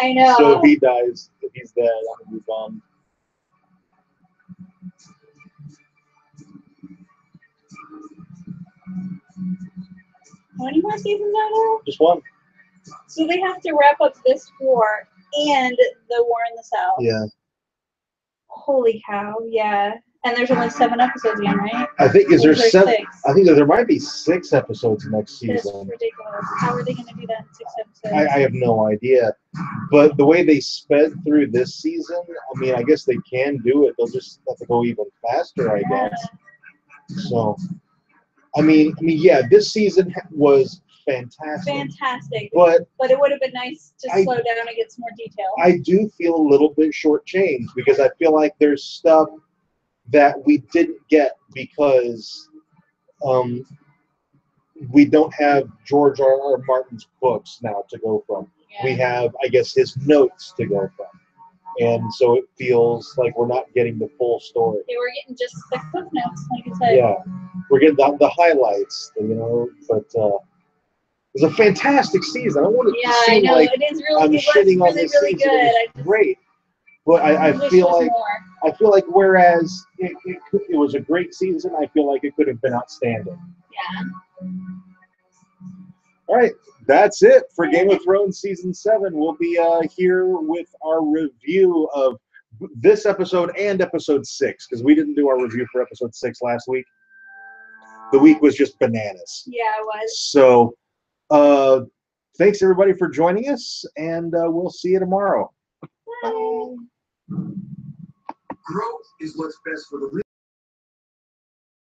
I know. So if he dies, if he's dead, I'm gonna be bummed. How many more seasons are there? Just one. So they have to wrap up this war and the war in the South. Yeah. Holy cow, yeah. And there's only 7 episodes again, right? I think is there Or 7? 6? I think there might be 6 episodes next That's season. ridiculous. How are they going to do that in 6 episodes? I have no idea. But the way they sped through this season, I mean, I guess they can do it. They'll just have to go even faster, I guess. So, I mean, yeah, this season was fantastic. Fantastic. But it would have been nice to slow down and get some more detail. I do feel a little bit shortchanged because I feel like there's stuff that we didn't get because we don't have George R.R. Martin's books now to go from. Yeah. We have, I guess, his notes to go from. And so it feels like we're not getting the full story. They were getting just the cliff notes, like you said. Yeah, we're getting the highlights, you know, but it was a fantastic season. I don't want it to I seem know, like it is really, I'm it was shitting on really, this really season. good. It was great. But I wish feel there was like more. I feel like whereas it was a great season, I feel like it could have been outstanding. Yeah. All right, that's it for Game of Thrones Season 7. We'll be here with our review of this episode and Episode 6, because we didn't do our review for Episode 6 last week. The week was just bananas. Yeah, it was. So thanks, everybody, for joining us, and we'll see you tomorrow. Bye. Growth is what's best for the